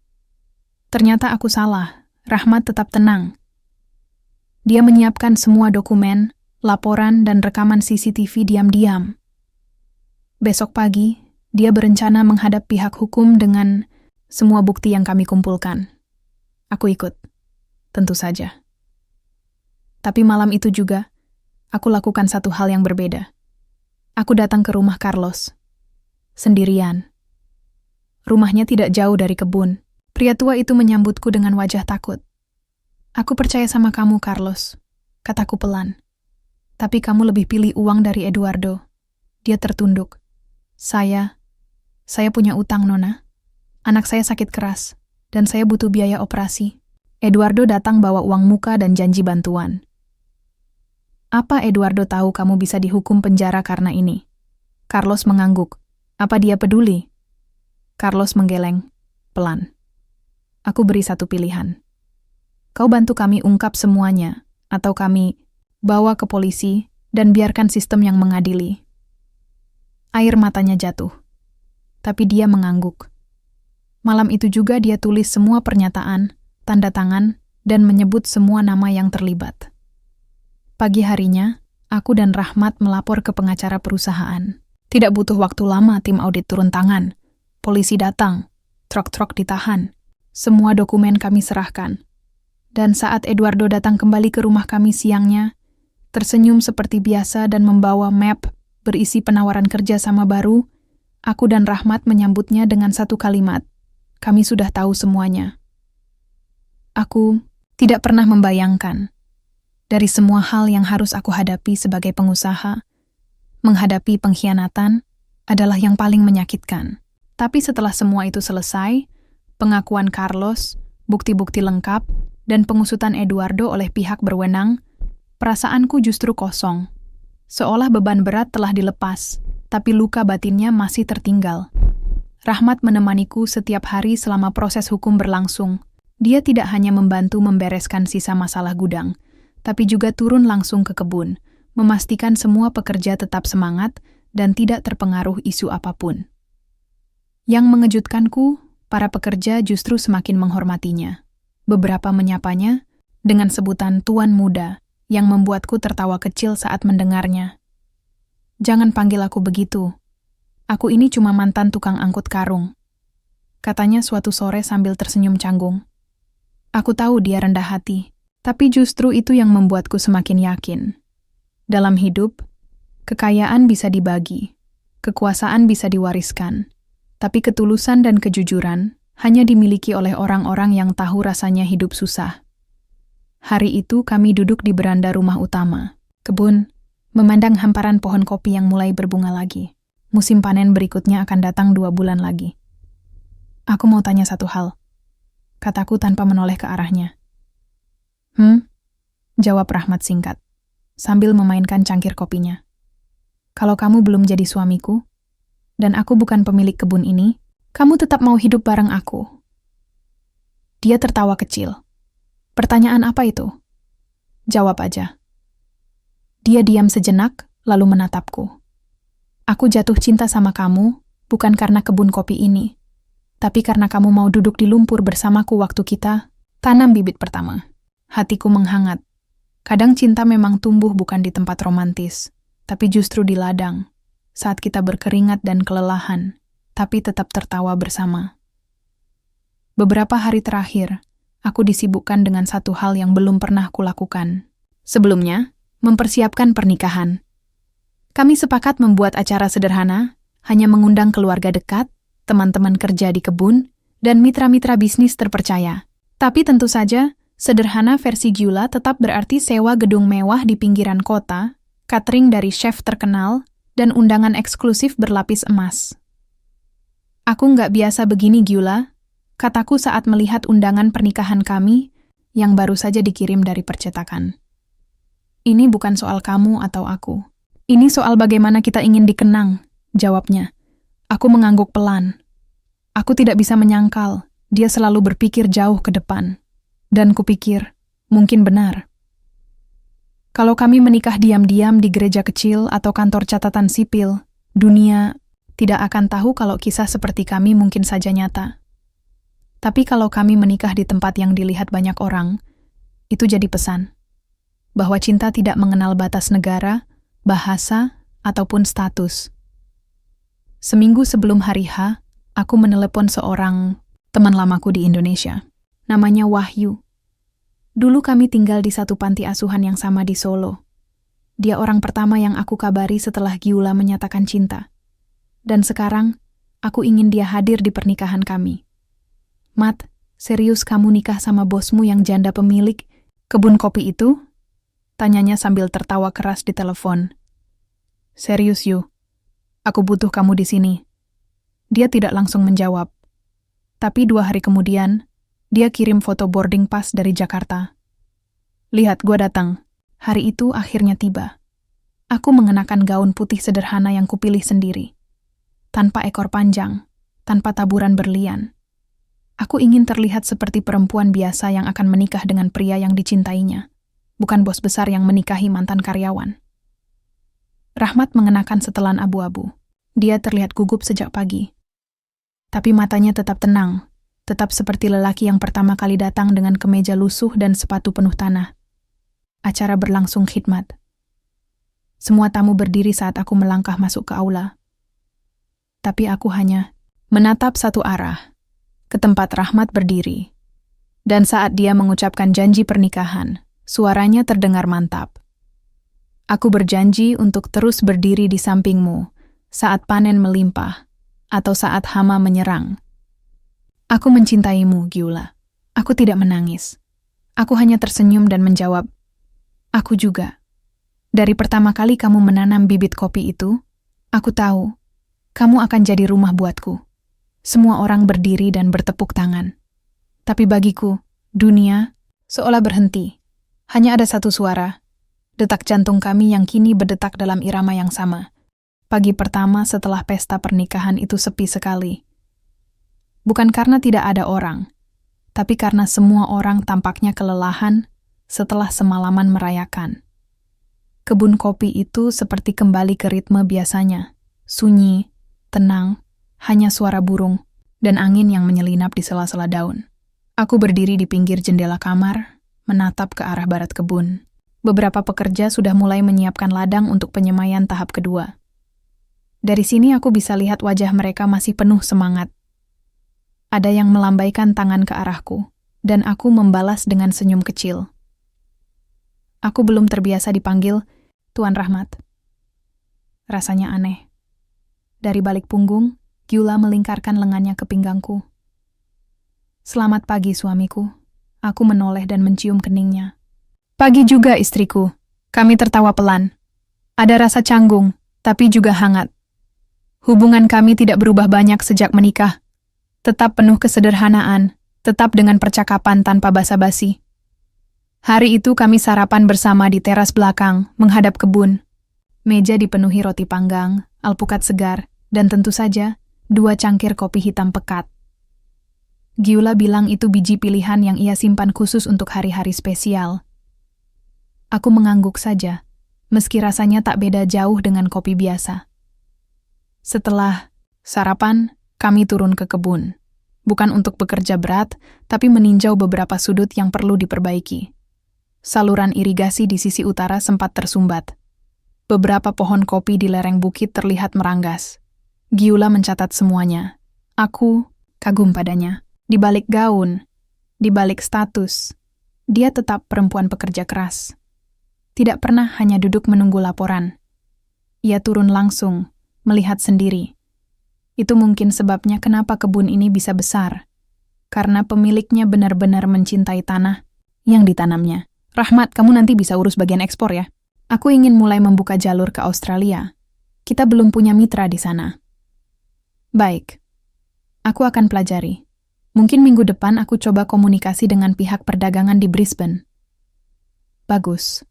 S1: Ternyata aku salah, Rahmat tetap tenang. Dia menyiapkan semua dokumen, laporan, dan rekaman CCTV diam-diam. Besok pagi, dia berencana menghadap pihak hukum dengan semua bukti yang kami kumpulkan. Aku ikut, tentu saja. Tapi malam itu juga, aku lakukan satu hal yang berbeda. Aku datang ke rumah Carlos. Sendirian. Rumahnya tidak jauh dari kebun. Pria tua itu menyambutku dengan wajah takut. Aku percaya sama kamu, Carlos, kataku pelan. Tapi kamu lebih pilih uang dari Eduardo. Dia tertunduk. Saya punya utang, Nona. Anak saya sakit keras, dan saya butuh biaya operasi. Eduardo datang bawa uang muka dan janji bantuan. Apa Eduardo tahu kamu bisa dihukum penjara karena ini? Carlos mengangguk. Apa dia peduli? Carlos menggeleng, pelan. Aku beri satu pilihan. Kau bantu kami ungkap semuanya, atau kami bawa ke polisi dan biarkan sistem yang mengadili. Air matanya jatuh. Tapi dia mengangguk. Malam itu juga dia tulis semua pernyataan, tanda tangan, dan menyebut semua nama yang terlibat. Pagi harinya, aku dan Rahmat melapor ke pengacara perusahaan. Tidak butuh waktu lama tim audit turun tangan. Polisi datang, truk-truk ditahan. Semua dokumen kami serahkan. Dan saat Eduardo datang kembali ke rumah kami siangnya, tersenyum seperti biasa dan membawa map berisi penawaran kerja sama baru, aku dan Rahmat menyambutnya dengan satu kalimat. Kami sudah tahu semuanya. Aku tidak pernah membayangkan, dari semua hal yang harus aku hadapi sebagai pengusaha, menghadapi pengkhianatan adalah yang paling menyakitkan. Tapi setelah semua itu selesai, pengakuan Carlos, bukti-bukti lengkap, dan pengusutan Eduardo oleh pihak berwenang, perasaanku justru kosong. Seolah beban berat telah dilepas, tapi luka batinnya masih tertinggal. Rahmat menemaniku setiap hari selama proses hukum berlangsung. Dia tidak hanya membantu membereskan sisa masalah gudang, tapi juga turun langsung ke kebun, memastikan semua pekerja tetap semangat dan tidak terpengaruh isu apapun. Yang mengejutkanku, para pekerja justru semakin menghormatinya. Beberapa menyapanya dengan sebutan Tuan Muda, yang membuatku tertawa kecil saat mendengarnya. "Jangan panggil aku begitu. Aku ini cuma mantan tukang angkut karung," katanya suatu sore sambil tersenyum canggung. Aku tahu dia rendah hati, tapi justru itu yang membuatku semakin yakin. Dalam hidup, kekayaan bisa dibagi, kekuasaan bisa diwariskan, tapi ketulusan dan kejujuran hanya dimiliki oleh orang-orang yang tahu rasanya hidup susah. Hari itu kami duduk di beranda rumah utama, kebun, memandang hamparan pohon kopi yang mulai berbunga lagi. Musim panen berikutnya akan datang 2 bulan lagi. "Aku mau tanya satu hal," kataku tanpa menoleh ke arahnya. Jawab Rahmat singkat, sambil memainkan cangkir kopinya. "Kalau kamu belum jadi suamiku, dan aku bukan pemilik kebun ini, kamu tetap mau hidup bareng aku?" Dia tertawa kecil. "Pertanyaan apa itu?" "Jawab aja." Dia diam sejenak, lalu menatapku. "Aku jatuh cinta sama kamu, bukan karena kebun kopi ini, tapi karena kamu mau duduk di lumpur bersamaku waktu kita tanam bibit pertama." Hatiku menghangat. Kadang cinta memang tumbuh bukan di tempat romantis, tapi justru di ladang, saat kita berkeringat dan kelelahan, tapi tetap tertawa bersama. Beberapa hari terakhir, aku disibukkan dengan satu hal yang belum pernah kulakukan. Sebelumnya, mempersiapkan pernikahan. Kami sepakat membuat acara sederhana, hanya mengundang keluarga dekat, teman-teman kerja di kebun, dan mitra-mitra bisnis terpercaya. Tapi tentu saja, sederhana versi Gyula tetap berarti sewa gedung mewah di pinggiran kota, catering dari chef terkenal, dan undangan eksklusif berlapis emas. "Aku nggak biasa begini, Gyula," kataku saat melihat undangan pernikahan kami yang baru saja dikirim dari percetakan. "Ini bukan soal kamu atau aku. Ini soal bagaimana kita ingin dikenang," jawabnya. Aku mengangguk pelan. Aku tidak bisa menyangkal, dia selalu berpikir jauh ke depan. Dan kupikir, mungkin benar. Kalau kami menikah diam-diam di gereja kecil atau kantor catatan sipil, dunia tidak akan tahu kalau kisah seperti kami mungkin saja nyata. Tapi kalau kami menikah di tempat yang dilihat banyak orang, itu jadi pesan. Bahwa cinta tidak mengenal batas negara, bahasa, ataupun status. Seminggu sebelum hari H, aku menelepon seorang teman lamaku di Indonesia. Namanya Wahyu. Dulu kami tinggal di satu panti asuhan yang sama di Solo. Dia orang pertama yang aku kabari setelah Gyula menyatakan cinta. Dan sekarang, aku ingin dia hadir di pernikahan kami. "Mat, serius kamu nikah sama bosmu yang janda pemilik kebun kopi itu?" Tanyanya sambil tertawa keras di telepon. "Serius, Yu. Aku butuh kamu di sini." Dia tidak langsung menjawab. Tapi 2 hari kemudian, dia kirim foto boarding pass dari Jakarta. "Lihat, gua datang." Hari itu akhirnya tiba. Aku mengenakan gaun putih sederhana yang kupilih sendiri. Tanpa ekor panjang, tanpa taburan berlian. Aku ingin terlihat seperti perempuan biasa yang akan menikah dengan pria yang dicintainya, bukan bos besar yang menikahi mantan karyawan. Rahmat mengenakan setelan abu-abu. Dia terlihat gugup sejak pagi. Tapi matanya tetap tenang, tetap seperti lelaki yang pertama kali datang dengan kemeja lusuh dan sepatu penuh tanah. Acara berlangsung khidmat. Semua tamu berdiri saat aku melangkah masuk ke aula. Tapi aku hanya menatap satu arah, ke tempat Rahmat berdiri. Dan saat dia mengucapkan janji pernikahan, suaranya terdengar mantap. "Aku berjanji untuk terus berdiri di sampingmu saat panen melimpah atau saat hama menyerang. Aku mencintaimu, Gyula." Aku tidak menangis. Aku hanya tersenyum dan menjawab, "Aku juga. Dari pertama kali kamu menanam bibit kopi itu, aku tahu, kamu akan jadi rumah buatku." Semua orang berdiri dan bertepuk tangan. Tapi bagiku, dunia seolah berhenti. Hanya ada satu suara, detak jantung kami yang kini berdetak dalam irama yang sama. Pagi pertama setelah pesta pernikahan itu sepi sekali. Bukan karena tidak ada orang, tapi karena semua orang tampaknya kelelahan setelah semalaman merayakan. Kebun kopi itu seperti kembali ke ritme biasanya, sunyi, tenang, hanya suara burung dan angin yang menyelinap di sela-sela daun. Aku berdiri di pinggir jendela kamar, menatap ke arah barat kebun. Beberapa pekerja sudah mulai menyiapkan ladang untuk penyemaian tahap kedua. Dari sini aku bisa lihat wajah mereka masih penuh semangat. Ada yang melambaikan tangan ke arahku, dan aku membalas dengan senyum kecil. Aku belum terbiasa dipanggil Tuan Rahmat. Rasanya aneh. Dari balik punggung, Gyula melingkarkan lengannya ke pinggangku. Selamat pagi, suamiku. Aku menoleh dan mencium keningnya. Pagi juga, istriku. Kami tertawa pelan. Ada rasa canggung, tapi juga hangat. Hubungan kami tidak berubah banyak sejak menikah. Tetap penuh kesederhanaan, tetap dengan percakapan tanpa basa-basi. Hari itu kami sarapan bersama di teras belakang, menghadap kebun. Meja dipenuhi roti panggang, alpukat segar, dan tentu saja 2 cangkir kopi hitam pekat. Gyula bilang itu biji pilihan yang ia simpan khusus untuk hari-hari spesial. Aku mengangguk saja, meski rasanya tak beda jauh dengan kopi biasa. Setelah sarapan, kami turun ke kebun. Bukan untuk bekerja berat, tapi meninjau beberapa sudut yang perlu diperbaiki. Saluran irigasi di sisi utara sempat tersumbat. Beberapa pohon kopi di lereng bukit terlihat meranggas. Gyula mencatat semuanya. Aku kagum padanya. Di balik gaun, di balik status, dia tetap perempuan pekerja keras. Tidak pernah hanya duduk menunggu laporan. Ia turun langsung, melihat sendiri. Itu mungkin sebabnya kenapa kebun ini bisa besar. Karena pemiliknya benar-benar mencintai tanah yang ditanamnya. Rahmat, kamu nanti bisa urus bagian ekspor ya. Aku ingin mulai membuka jalur ke Australia. Kita belum punya mitra di sana. Baik. Aku akan pelajari. Mungkin minggu depan aku coba komunikasi dengan pihak perdagangan di Brisbane. Bagus.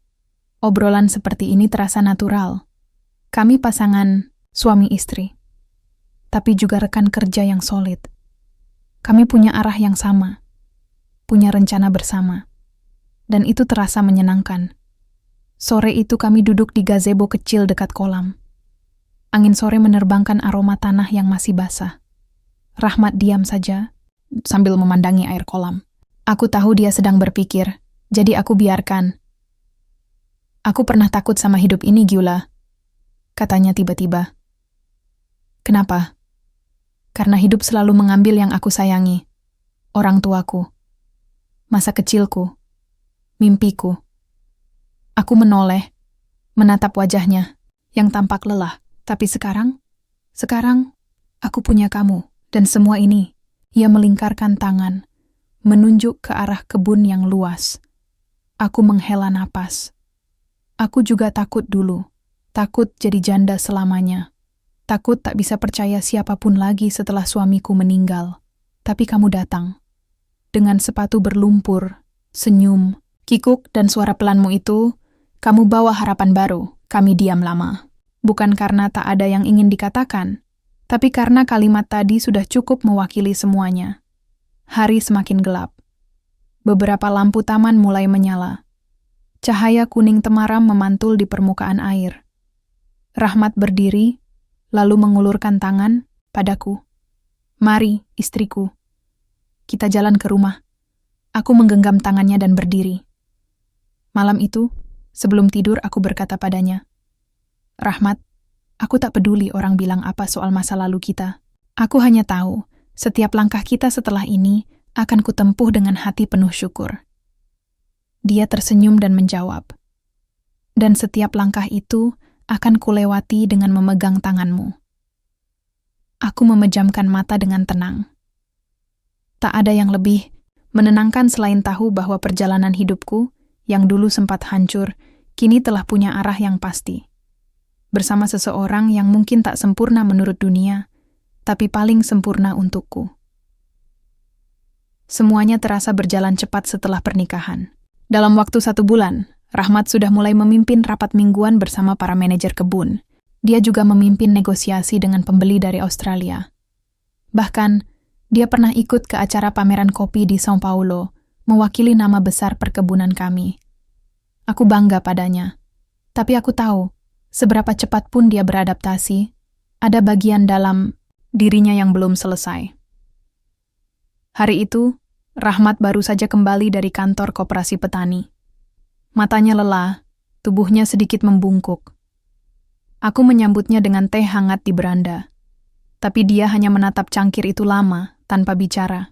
S1: Obrolan seperti ini terasa natural. Kami pasangan suami istri, tapi juga rekan kerja yang solid. Kami punya arah yang sama, punya rencana bersama, dan itu terasa menyenangkan. Sore itu kami duduk di gazebo kecil dekat kolam. Angin sore menerbangkan aroma tanah yang masih basah. Rahmat diam saja sambil memandangi air kolam. Aku tahu dia sedang berpikir, jadi aku biarkan. Aku pernah takut sama hidup ini, Gyula, katanya tiba-tiba. Kenapa? Karena hidup selalu mengambil yang aku sayangi. Orang tuaku. Masa kecilku. Mimpiku. Aku menoleh, menatap wajahnya, yang tampak lelah. Tapi sekarang, aku punya kamu. Dan semua ini, ia melingkarkan tangan, menunjuk ke arah kebun yang luas. Aku menghela napas. Aku juga takut dulu. Takut jadi janda selamanya. Takut tak bisa percaya siapapun lagi setelah suamiku meninggal. Tapi kamu datang. Dengan sepatu berlumpur, senyum, kikuk dan suara pelanmu itu, kamu bawa harapan baru. Kami diam lama. Bukan karena tak ada yang ingin dikatakan, tapi karena kalimat tadi sudah cukup mewakili semuanya. Hari semakin gelap. Beberapa lampu taman mulai menyala. Cahaya kuning temaram memantul di permukaan air. Rahmat berdiri, lalu mengulurkan tangan padaku. Mari, istriku. Kita jalan ke rumah. Aku menggenggam tangannya dan berdiri. Malam itu, sebelum tidur aku berkata padanya, Rahmat, aku tak peduli orang bilang apa soal masa lalu kita. Aku hanya tahu, setiap langkah kita setelah ini akan kutempuh dengan hati penuh syukur. Dia tersenyum dan menjawab, dan setiap langkah itu akan kulewati dengan memegang tanganmu. Aku memejamkan mata dengan tenang. Tak ada yang lebih menenangkan selain tahu bahwa perjalanan hidupku, yang dulu sempat hancur, kini telah punya arah yang pasti. Bersama seseorang yang mungkin tak sempurna menurut dunia, tapi paling sempurna untukku. Semuanya terasa berjalan cepat setelah pernikahan. Dalam waktu 1 bulan, Rahmat sudah mulai memimpin rapat mingguan bersama para manajer kebun. Dia juga memimpin negosiasi dengan pembeli dari Australia. Bahkan, dia pernah ikut ke acara pameran kopi di São Paulo, mewakili nama besar perkebunan kami. Aku bangga padanya. Tapi aku tahu, seberapa cepat pun dia beradaptasi, ada bagian dalam dirinya yang belum selesai. Hari itu, Rahmat baru saja kembali dari kantor koperasi petani. Matanya lelah, tubuhnya sedikit membungkuk. Aku menyambutnya dengan teh hangat di beranda. Tapi dia hanya menatap cangkir itu lama, tanpa bicara.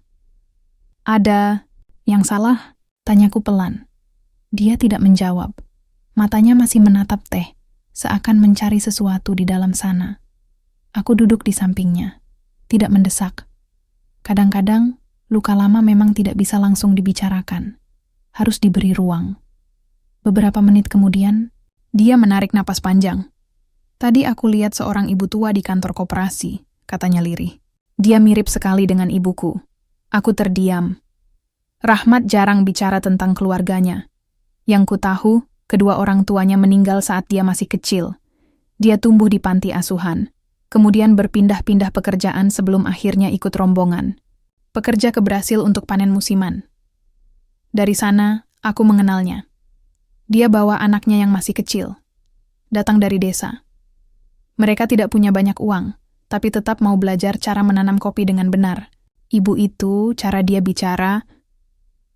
S1: Ada yang salah? Tanyaku pelan. Dia tidak menjawab. Matanya masih menatap teh, seakan mencari sesuatu di dalam sana. Aku duduk di sampingnya, tidak mendesak. Kadang-kadang, luka lama memang tidak bisa langsung dibicarakan. Harus diberi ruang. Beberapa menit kemudian, dia menarik napas panjang. Tadi aku lihat seorang ibu tua di kantor koperasi, katanya lirih. Dia mirip sekali dengan ibuku. Aku terdiam. Rahmat jarang bicara tentang keluarganya. Yang ku tahu, kedua orang tuanya meninggal saat dia masih kecil. Dia tumbuh di panti asuhan, kemudian berpindah-pindah pekerjaan sebelum akhirnya ikut rombongan. Pekerja keberhasil untuk panen musiman. Dari sana, aku mengenalnya. Dia bawa anaknya yang masih kecil. Datang dari desa. Mereka tidak punya banyak uang, tapi tetap mau belajar cara menanam kopi dengan benar. Ibu itu, cara dia bicara,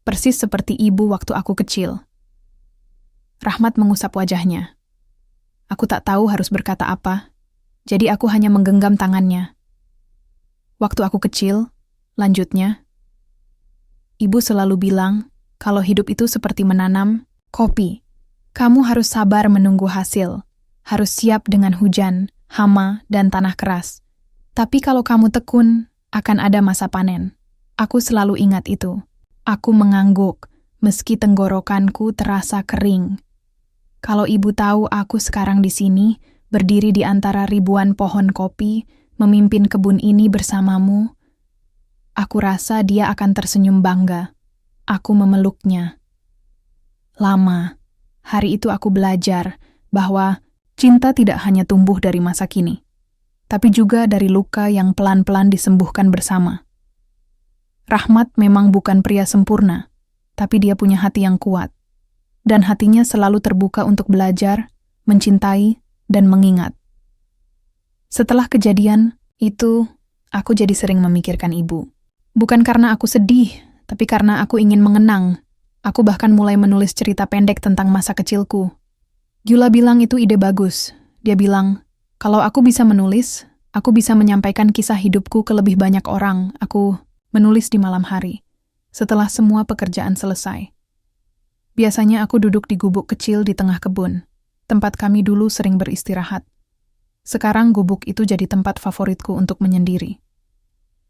S1: persis seperti ibu waktu aku kecil. Rahmat mengusap wajahnya. Aku tak tahu harus berkata apa, jadi aku hanya menggenggam tangannya. Waktu aku kecil, lanjutnya, ibu selalu bilang kalau hidup itu seperti menanam kopi. Kamu harus sabar menunggu hasil, harus siap dengan hujan, hama, dan tanah keras. Tapi kalau kamu tekun, akan ada masa panen. Aku selalu ingat itu. Aku mengangguk, meski tenggorokanku terasa kering. Kalau ibu tahu aku sekarang di sini, berdiri di antara ribuan pohon kopi, memimpin kebun ini bersamamu, aku rasa dia akan tersenyum bangga. Aku memeluknya. Lama, hari itu aku belajar bahwa cinta tidak hanya tumbuh dari masa kini, tapi juga dari luka yang pelan-pelan disembuhkan bersama. Rahmat memang bukan pria sempurna, tapi dia punya hati yang kuat. Dan hatinya selalu terbuka untuk belajar, mencintai, dan mengingat. Setelah kejadian itu, aku jadi sering memikirkan ibu. Bukan karena aku sedih, tapi karena aku ingin mengenang. Aku bahkan mulai menulis cerita pendek tentang masa kecilku. Gyula bilang itu ide bagus. Dia bilang, kalau aku bisa menulis, aku bisa menyampaikan kisah hidupku ke lebih banyak orang. Aku menulis di malam hari, setelah semua pekerjaan selesai. Biasanya aku duduk di gubuk kecil di tengah kebun, tempat kami dulu sering beristirahat. Sekarang gubuk itu jadi tempat favoritku untuk menyendiri.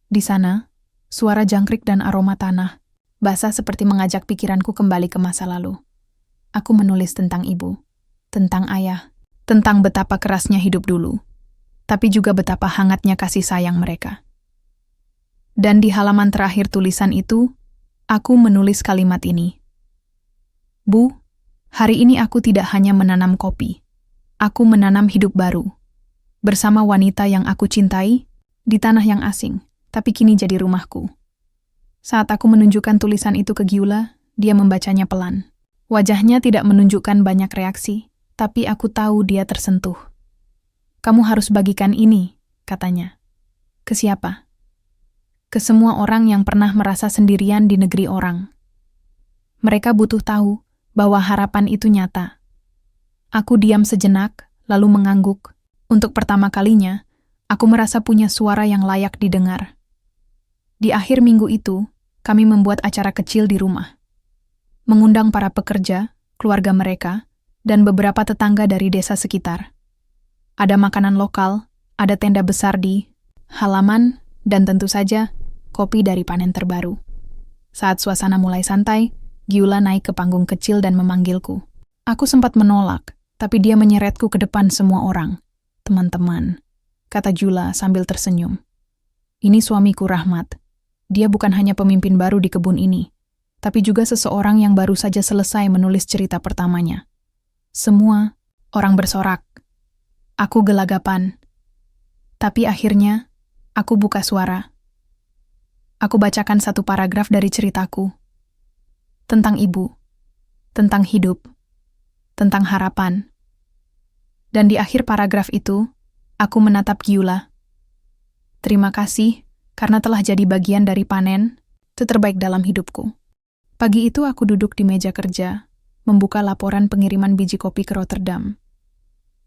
S1: Di sana, suara jangkrik dan aroma tanah, basah seperti mengajak pikiranku kembali ke masa lalu. Aku menulis tentang ibu, tentang ayah, tentang betapa kerasnya hidup dulu, tapi juga betapa hangatnya kasih sayang mereka. Dan di halaman terakhir tulisan itu, aku menulis kalimat ini. Bu, hari ini aku tidak hanya menanam kopi. Aku menanam hidup baru. Bersama wanita yang aku cintai, di tanah yang asing, tapi kini jadi rumahku. Saat aku menunjukkan tulisan itu ke Gyula, dia membacanya pelan. Wajahnya tidak menunjukkan banyak reaksi, tapi aku tahu dia tersentuh. Kamu harus bagikan ini, katanya. Ke siapa? Ke semua orang yang pernah merasa sendirian di negeri orang. Mereka butuh tahu bahwa harapan itu nyata. Aku diam sejenak, lalu mengangguk. Untuk pertama kalinya, aku merasa punya suara yang layak didengar. Di akhir minggu itu, kami membuat acara kecil di rumah. Mengundang para pekerja, keluarga mereka, dan beberapa tetangga dari desa sekitar. Ada makanan lokal, ada tenda besar di halaman, dan tentu saja, kopi dari panen terbaru. Saat suasana mulai santai, Gyula naik ke panggung kecil dan memanggilku. Aku sempat menolak, tapi dia menyeretku ke depan semua orang. Teman-teman, kata Gyula sambil tersenyum. Ini suamiku Rahmat. Dia bukan hanya pemimpin baru di kebun ini, tapi juga seseorang yang baru saja selesai menulis cerita pertamanya. Semua orang bersorak. Aku gelagapan. Tapi akhirnya, aku buka suara. Aku bacakan satu paragraf dari ceritaku. Tentang ibu, tentang hidup, tentang harapan. Dan di akhir paragraf itu, aku menatap Gyula. Terima kasih, karena telah jadi bagian dari panen, itu terbaik dalam hidupku. Pagi itu aku duduk di meja kerja, membuka laporan pengiriman biji kopi ke Rotterdam.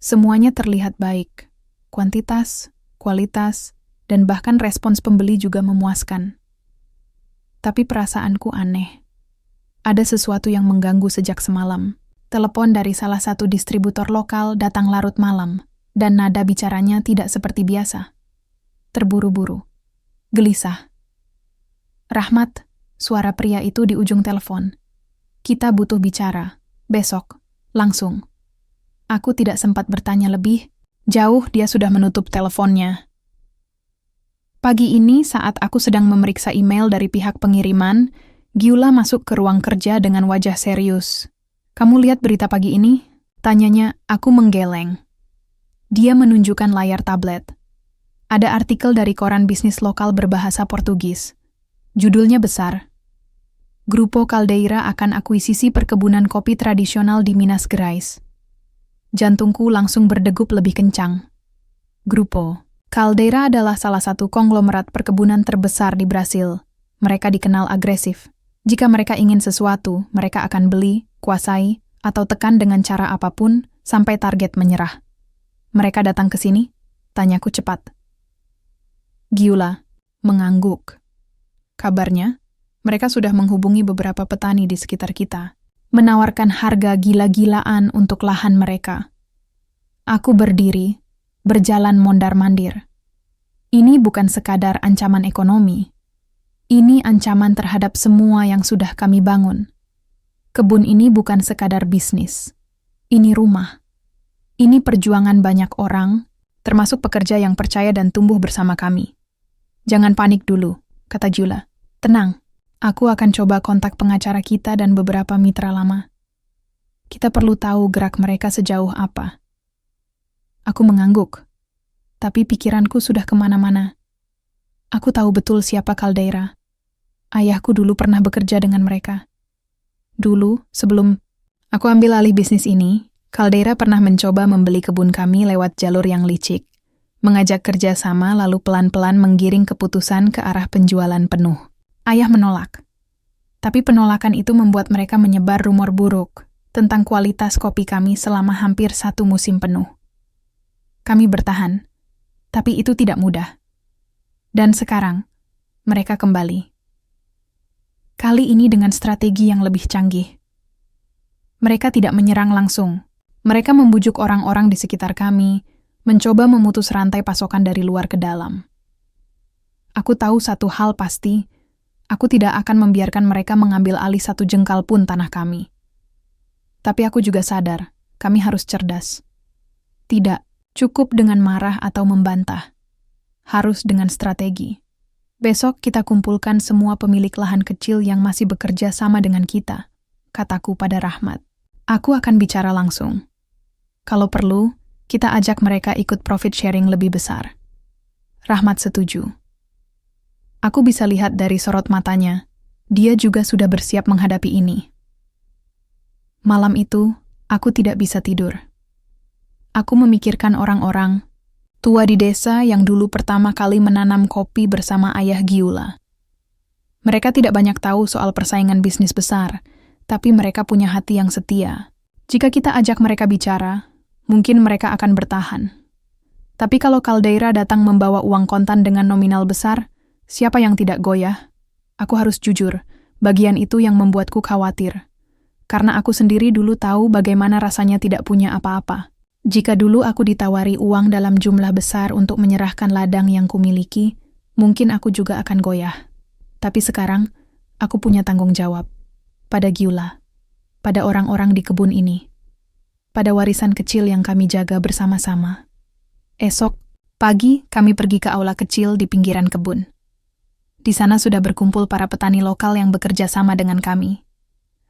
S1: Semuanya terlihat baik. Kuantitas, kualitas, dan bahkan respons pembeli juga memuaskan. Tapi perasaanku aneh. Ada sesuatu yang mengganggu sejak semalam. Telepon dari salah satu distributor lokal datang larut malam, dan nada bicaranya tidak seperti biasa. Terburu-buru. Gelisah. "Rahmat," suara pria itu di ujung telepon. "Kita butuh bicara. Besok. Langsung." Aku tidak sempat bertanya lebih. Jauh dia sudah menutup teleponnya. Pagi ini saat aku sedang memeriksa email dari pihak pengiriman, Gyula masuk ke ruang kerja dengan wajah serius. "Kamu lihat berita pagi ini?" tanyanya. Aku menggeleng. Dia menunjukkan layar tablet. Ada artikel dari koran bisnis lokal berbahasa Portugis. Judulnya besar. "Grupo Caldeira akan akuisisi perkebunan kopi tradisional di Minas Gerais." Jantungku langsung berdegup lebih kencang. Grupo Caldeira adalah salah satu konglomerat perkebunan terbesar di Brasil. Mereka dikenal agresif. Jika mereka ingin sesuatu, mereka akan beli, kuasai, atau tekan dengan cara apapun sampai target menyerah. "Mereka datang ke sini?" tanyaku cepat. Gyula mengangguk. "Kabarnya, mereka sudah menghubungi beberapa petani di sekitar kita, menawarkan harga gila-gilaan untuk lahan mereka." Aku berdiri, berjalan mondar-mandir. Ini bukan sekadar ancaman ekonomi. Ini ancaman terhadap semua yang sudah kami bangun. Kebun ini bukan sekadar bisnis. Ini rumah. Ini perjuangan banyak orang, termasuk pekerja yang percaya dan tumbuh bersama kami. "Jangan panik dulu," kata Gyula. "Tenang, aku akan coba kontak pengacara kita dan beberapa mitra lama. Kita perlu tahu gerak mereka sejauh apa." Aku mengangguk, tapi pikiranku sudah kemana-mana. Aku tahu betul siapa Caldeira. Ayahku dulu pernah bekerja dengan mereka. Dulu, sebelum aku ambil alih bisnis ini, Caldeira pernah mencoba membeli kebun kami lewat jalur yang licik, mengajak kerja sama lalu pelan-pelan menggiring keputusan ke arah penjualan penuh. Ayah menolak. Tapi penolakan itu membuat mereka menyebar rumor buruk tentang kualitas kopi kami selama hampir 1 musim penuh. Kami bertahan, tapi itu tidak mudah. Dan sekarang, mereka kembali. Kali ini dengan strategi yang lebih canggih. Mereka tidak menyerang langsung. Mereka membujuk orang-orang di sekitar kami, mencoba memutus rantai pasokan dari luar ke dalam. Aku tahu satu hal pasti, aku tidak akan membiarkan mereka mengambil alih 1 jengkal pun tanah kami. Tapi aku juga sadar, kami harus cerdas. Tidak cukup dengan marah atau membantah. Harus dengan strategi. "Besok kita kumpulkan semua pemilik lahan kecil yang masih bekerja sama dengan kita," kataku pada Rahmat. "Aku akan bicara langsung. Kalau perlu, kita ajak mereka ikut profit sharing lebih besar." Rahmat setuju. Aku bisa lihat dari sorot matanya, dia juga sudah bersiap menghadapi ini. Malam itu, aku tidak bisa tidur. Aku memikirkan orang-orang, tua di desa yang dulu pertama kali menanam kopi bersama ayah Gyula. Mereka tidak banyak tahu soal persaingan bisnis besar, tapi mereka punya hati yang setia. Jika kita ajak mereka bicara, mungkin mereka akan bertahan. Tapi kalau Caldeira datang membawa uang kontan dengan nominal besar, siapa yang tidak goyah? Aku harus jujur, bagian itu yang membuatku khawatir. Karena aku sendiri dulu tahu bagaimana rasanya tidak punya apa-apa. Jika dulu aku ditawari uang dalam jumlah besar untuk menyerahkan ladang yang kumiliki, mungkin aku juga akan goyah. Tapi sekarang, aku punya tanggung jawab. Pada Gyula, pada orang-orang di kebun ini, pada warisan kecil yang kami jaga bersama-sama. Esok pagi, kami pergi ke aula kecil di pinggiran kebun. Di sana sudah berkumpul para petani lokal yang bekerja sama dengan kami.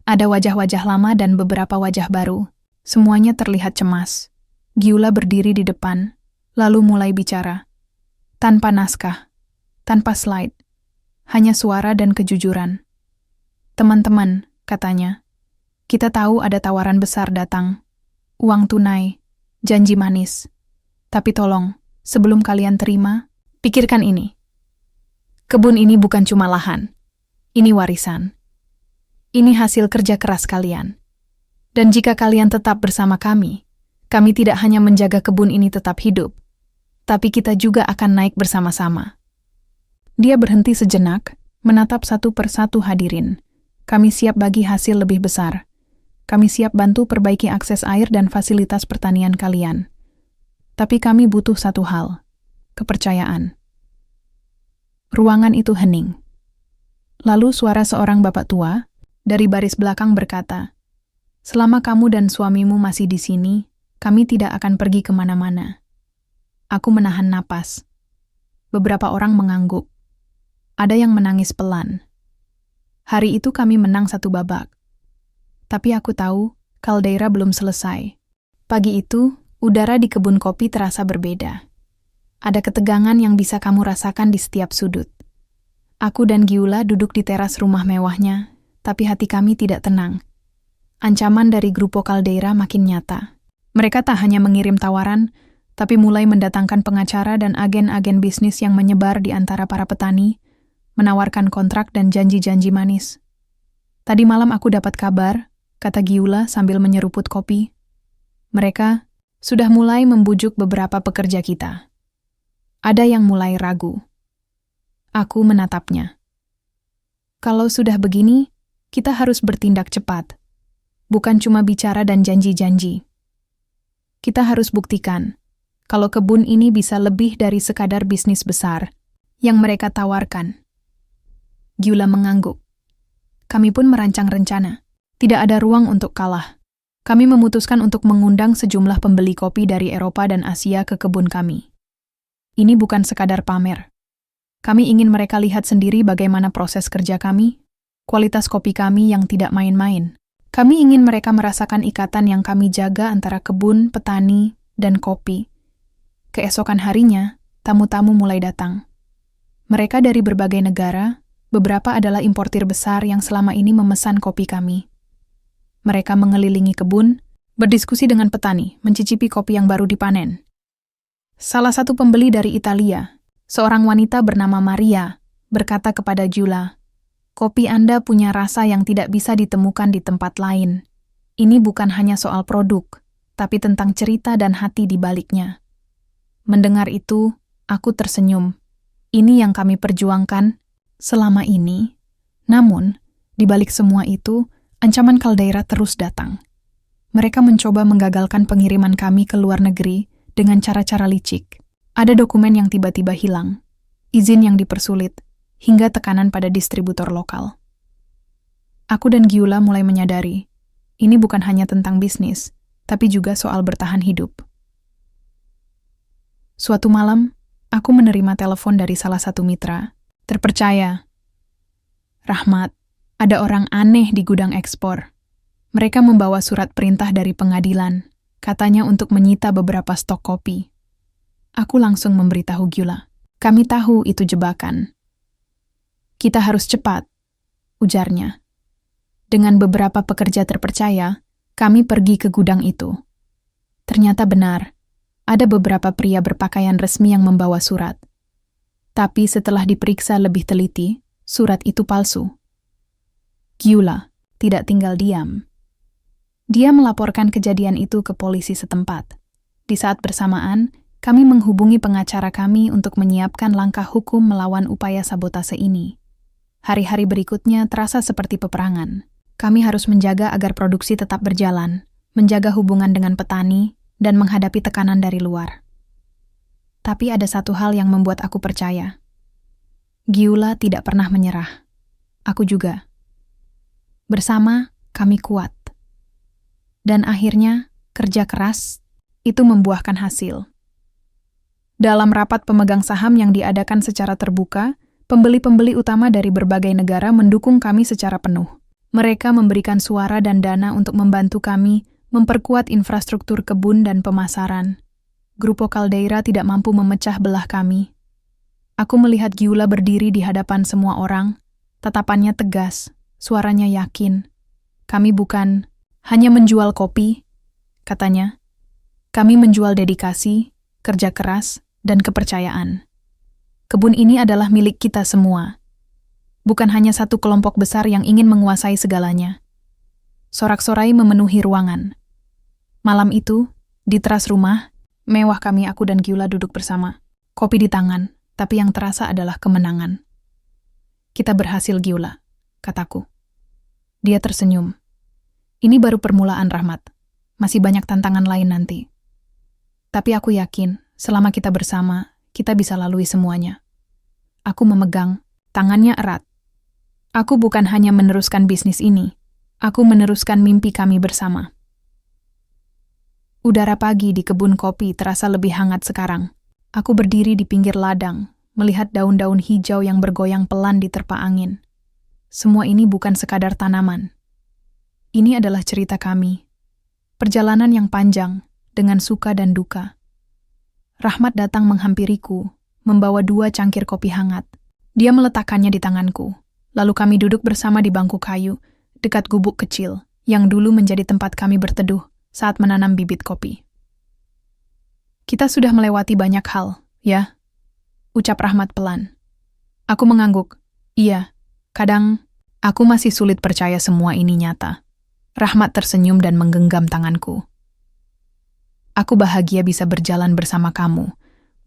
S1: Ada wajah-wajah lama dan beberapa wajah baru. Semuanya terlihat cemas. Gyula berdiri di depan, lalu mulai bicara. Tanpa naskah, tanpa slide, hanya suara dan kejujuran. "Teman-teman," katanya, "kita tahu ada tawaran besar datang. Uang tunai, janji manis. Tapi tolong, sebelum kalian terima, pikirkan ini. Kebun ini bukan cuma lahan. Ini warisan. Ini hasil kerja keras kalian. Dan jika kalian tetap bersama kami tidak hanya menjaga kebun ini tetap hidup, tapi kita juga akan naik bersama-sama. Dia berhenti sejenak, menatap satu persatu hadirin. Kami siap bagi hasil lebih besar. Kami siap bantu perbaiki akses air dan fasilitas pertanian kalian. Tapi kami butuh satu hal, kepercayaan. Ruangan itu hening. Lalu suara seorang bapak tua dari baris belakang berkata, "Selama kamu dan suamimu masih di sini, kami tidak akan pergi kemana-mana." Aku menahan napas. Beberapa orang mengangguk. Ada yang menangis pelan. Hari itu kami menang 1 babak. Tapi aku tahu, Caldeira belum selesai. Pagi itu, udara di kebun kopi terasa berbeda. Ada ketegangan yang bisa kamu rasakan di setiap sudut. Aku dan Giula duduk di teras rumah mewahnya, tapi hati kami tidak tenang. Ancaman dari Grupo Caldeira makin nyata. Mereka tak hanya mengirim tawaran, tapi mulai mendatangkan pengacara dan agen-agen bisnis yang menyebar di antara para petani, menawarkan kontrak dan janji-janji manis. Tadi malam aku dapat kabar, kata Giula sambil menyeruput kopi. Mereka sudah mulai membujuk beberapa pekerja kita. Ada yang mulai ragu. Aku menatapnya. Kalau sudah begini, kita harus bertindak cepat. Bukan cuma bicara dan janji-janji. Kita harus buktikan kalau kebun ini bisa lebih dari sekadar bisnis besar yang mereka tawarkan. Giula mengangguk. Kami pun merancang rencana. Tidak ada ruang untuk kalah. Kami memutuskan untuk mengundang sejumlah pembeli kopi dari Eropa dan Asia ke kebun kami. Ini bukan sekadar pamer. Kami ingin mereka lihat sendiri bagaimana proses kerja kami, kualitas kopi kami yang tidak main-main. Kami ingin mereka merasakan ikatan yang kami jaga antara kebun, petani, dan kopi. Keesokan harinya, tamu-tamu mulai datang. Mereka dari berbagai negara, beberapa adalah importir besar yang selama ini memesan kopi kami. Mereka mengelilingi kebun, berdiskusi dengan petani, mencicipi kopi yang baru dipanen. Salah satu pembeli dari Italia, seorang wanita bernama Maria, berkata kepada Giula, "Kopi Anda punya rasa yang tidak bisa ditemukan di tempat lain. Ini bukan hanya soal produk, tapi tentang cerita dan hati di baliknya." Mendengar itu, aku tersenyum. Ini yang kami perjuangkan selama ini. Namun, di balik semua itu, ancaman Caldeira terus datang. Mereka mencoba menggagalkan pengiriman kami ke luar negeri dengan cara-cara licik. Ada dokumen yang tiba-tiba hilang, izin yang dipersulit, hingga tekanan pada distributor lokal. Aku dan Giula mulai menyadari, ini bukan hanya tentang bisnis, tapi juga soal bertahan hidup. Suatu malam, aku menerima telepon dari salah satu mitra, terpercaya. "Rahmat, ada orang aneh di gudang ekspor. Mereka membawa surat perintah dari pengadilan, katanya untuk menyita beberapa stok kopi." Aku langsung memberitahu Giula, "Kami tahu itu jebakan." "Kita harus cepat," ujarnya. Dengan beberapa pekerja terpercaya, kami pergi ke gudang itu. Ternyata benar, ada beberapa pria berpakaian resmi yang membawa surat. Tapi setelah diperiksa lebih teliti, surat itu palsu. Giula tidak tinggal diam. Dia melaporkan kejadian itu ke polisi setempat. Di saat bersamaan, kami menghubungi pengacara kami untuk menyiapkan langkah hukum melawan upaya sabotase ini. Hari-hari berikutnya terasa seperti peperangan. Kami harus menjaga agar produksi tetap berjalan, menjaga hubungan dengan petani, dan menghadapi tekanan dari luar. Tapi ada satu hal yang membuat aku percaya. Giula tidak pernah menyerah. Aku juga. Bersama, kami kuat. Dan akhirnya, kerja keras itu membuahkan hasil. Dalam rapat pemegang saham yang diadakan secara terbuka, pembeli-pembeli utama dari berbagai negara mendukung kami secara penuh. Mereka memberikan suara dan dana untuk membantu kami memperkuat infrastruktur kebun dan pemasaran. Grupo Caldeira tidak mampu memecah belah kami. Aku melihat Giula berdiri di hadapan semua orang, tatapannya tegas, suaranya yakin. "Kami bukan hanya menjual kopi," katanya. "Kami menjual dedikasi, kerja keras, dan kepercayaan. Kebun ini adalah milik kita semua. Bukan hanya satu kelompok besar yang ingin menguasai segalanya." Sorak-sorai memenuhi ruangan. Malam itu, di teras rumah, mewah aku dan Gyula duduk bersama. Kopi di tangan, tapi yang terasa adalah kemenangan. Kita berhasil, Gyula, kataku. Dia tersenyum. Ini baru permulaan, Rahmat. Masih banyak tantangan lain nanti. Tapi aku yakin, selama kita bersama, kita bisa lalui semuanya. Aku memegang tangannya erat. Aku bukan hanya meneruskan bisnis ini, aku meneruskan mimpi kami bersama. Udara pagi di kebun kopi terasa lebih hangat sekarang. Aku berdiri di pinggir ladang, melihat daun-daun hijau yang bergoyang pelan diterpa angin. Semua ini bukan sekadar tanaman. Ini adalah cerita kami. Perjalanan yang panjang, dengan suka dan duka. Rahmat datang menghampiriku, membawa 2 cangkir kopi hangat. Dia meletakkannya di tanganku. Lalu kami duduk bersama di bangku kayu, dekat gubuk kecil, yang dulu menjadi tempat kami berteduh saat menanam bibit kopi. Kita sudah melewati banyak hal, ya? Ucap Rahmat pelan. Aku mengangguk. Iya, kadang aku masih sulit percaya semua ini nyata. Rahmat tersenyum dan menggenggam tanganku. Aku bahagia bisa berjalan bersama kamu,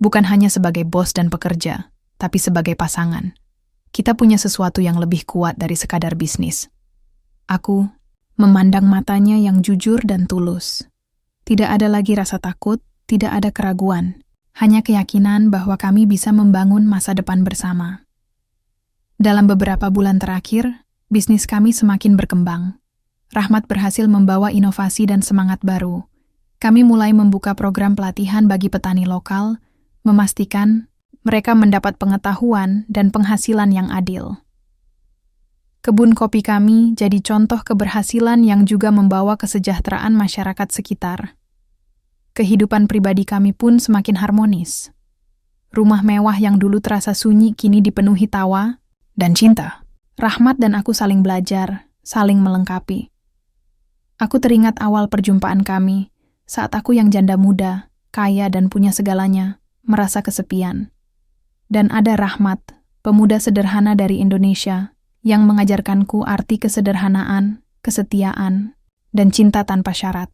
S1: bukan hanya sebagai bos dan pekerja, tapi sebagai pasangan. Kita punya sesuatu yang lebih kuat dari sekadar bisnis. Aku memandang matanya yang jujur dan tulus. Tidak ada lagi rasa takut, tidak ada keraguan, hanya keyakinan bahwa kami bisa membangun masa depan bersama. Dalam beberapa bulan terakhir, bisnis kami semakin berkembang. Rahmat berhasil membawa inovasi dan semangat baru. Kami mulai membuka program pelatihan bagi petani lokal, memastikan mereka mendapat pengetahuan dan penghasilan yang adil. Kebun kopi kami jadi contoh keberhasilan yang juga membawa kesejahteraan masyarakat sekitar. Kehidupan pribadi kami pun semakin harmonis. Rumah mewah yang dulu terasa sunyi kini dipenuhi tawa dan cinta. Rahmat dan aku saling belajar, saling melengkapi. Aku teringat awal perjumpaan kami, saat aku yang janda muda, kaya dan punya segalanya, merasa kesepian. Dan ada Rahmat, pemuda sederhana dari Indonesia, yang mengajarkanku arti kesederhanaan, kesetiaan, dan cinta tanpa syarat.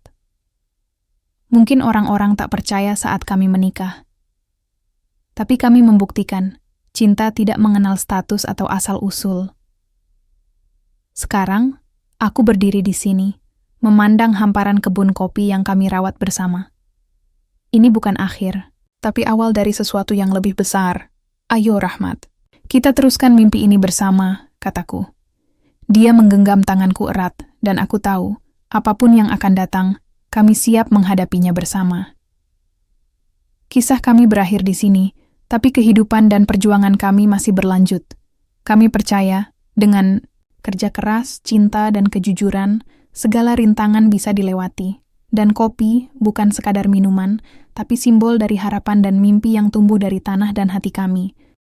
S1: Mungkin orang-orang tak percaya saat kami menikah. Tapi kami membuktikan, cinta tidak mengenal status atau asal-usul. Sekarang, aku berdiri di sini, memandang hamparan kebun kopi yang kami rawat bersama. Ini bukan akhir, tapi awal dari sesuatu yang lebih besar. Ayo Rahmat, kita teruskan mimpi ini bersama, kataku. Dia menggenggam tanganku erat, dan aku tahu, apapun yang akan datang, kami siap menghadapinya bersama. Kisah kami berakhir di sini, tapi kehidupan dan perjuangan kami masih berlanjut. Kami percaya, dengan kerja keras, cinta, dan kejujuran, segala rintangan bisa dilewati. Dan kopi bukan sekadar minuman, tapi simbol dari harapan dan mimpi yang tumbuh dari tanah dan hati kami.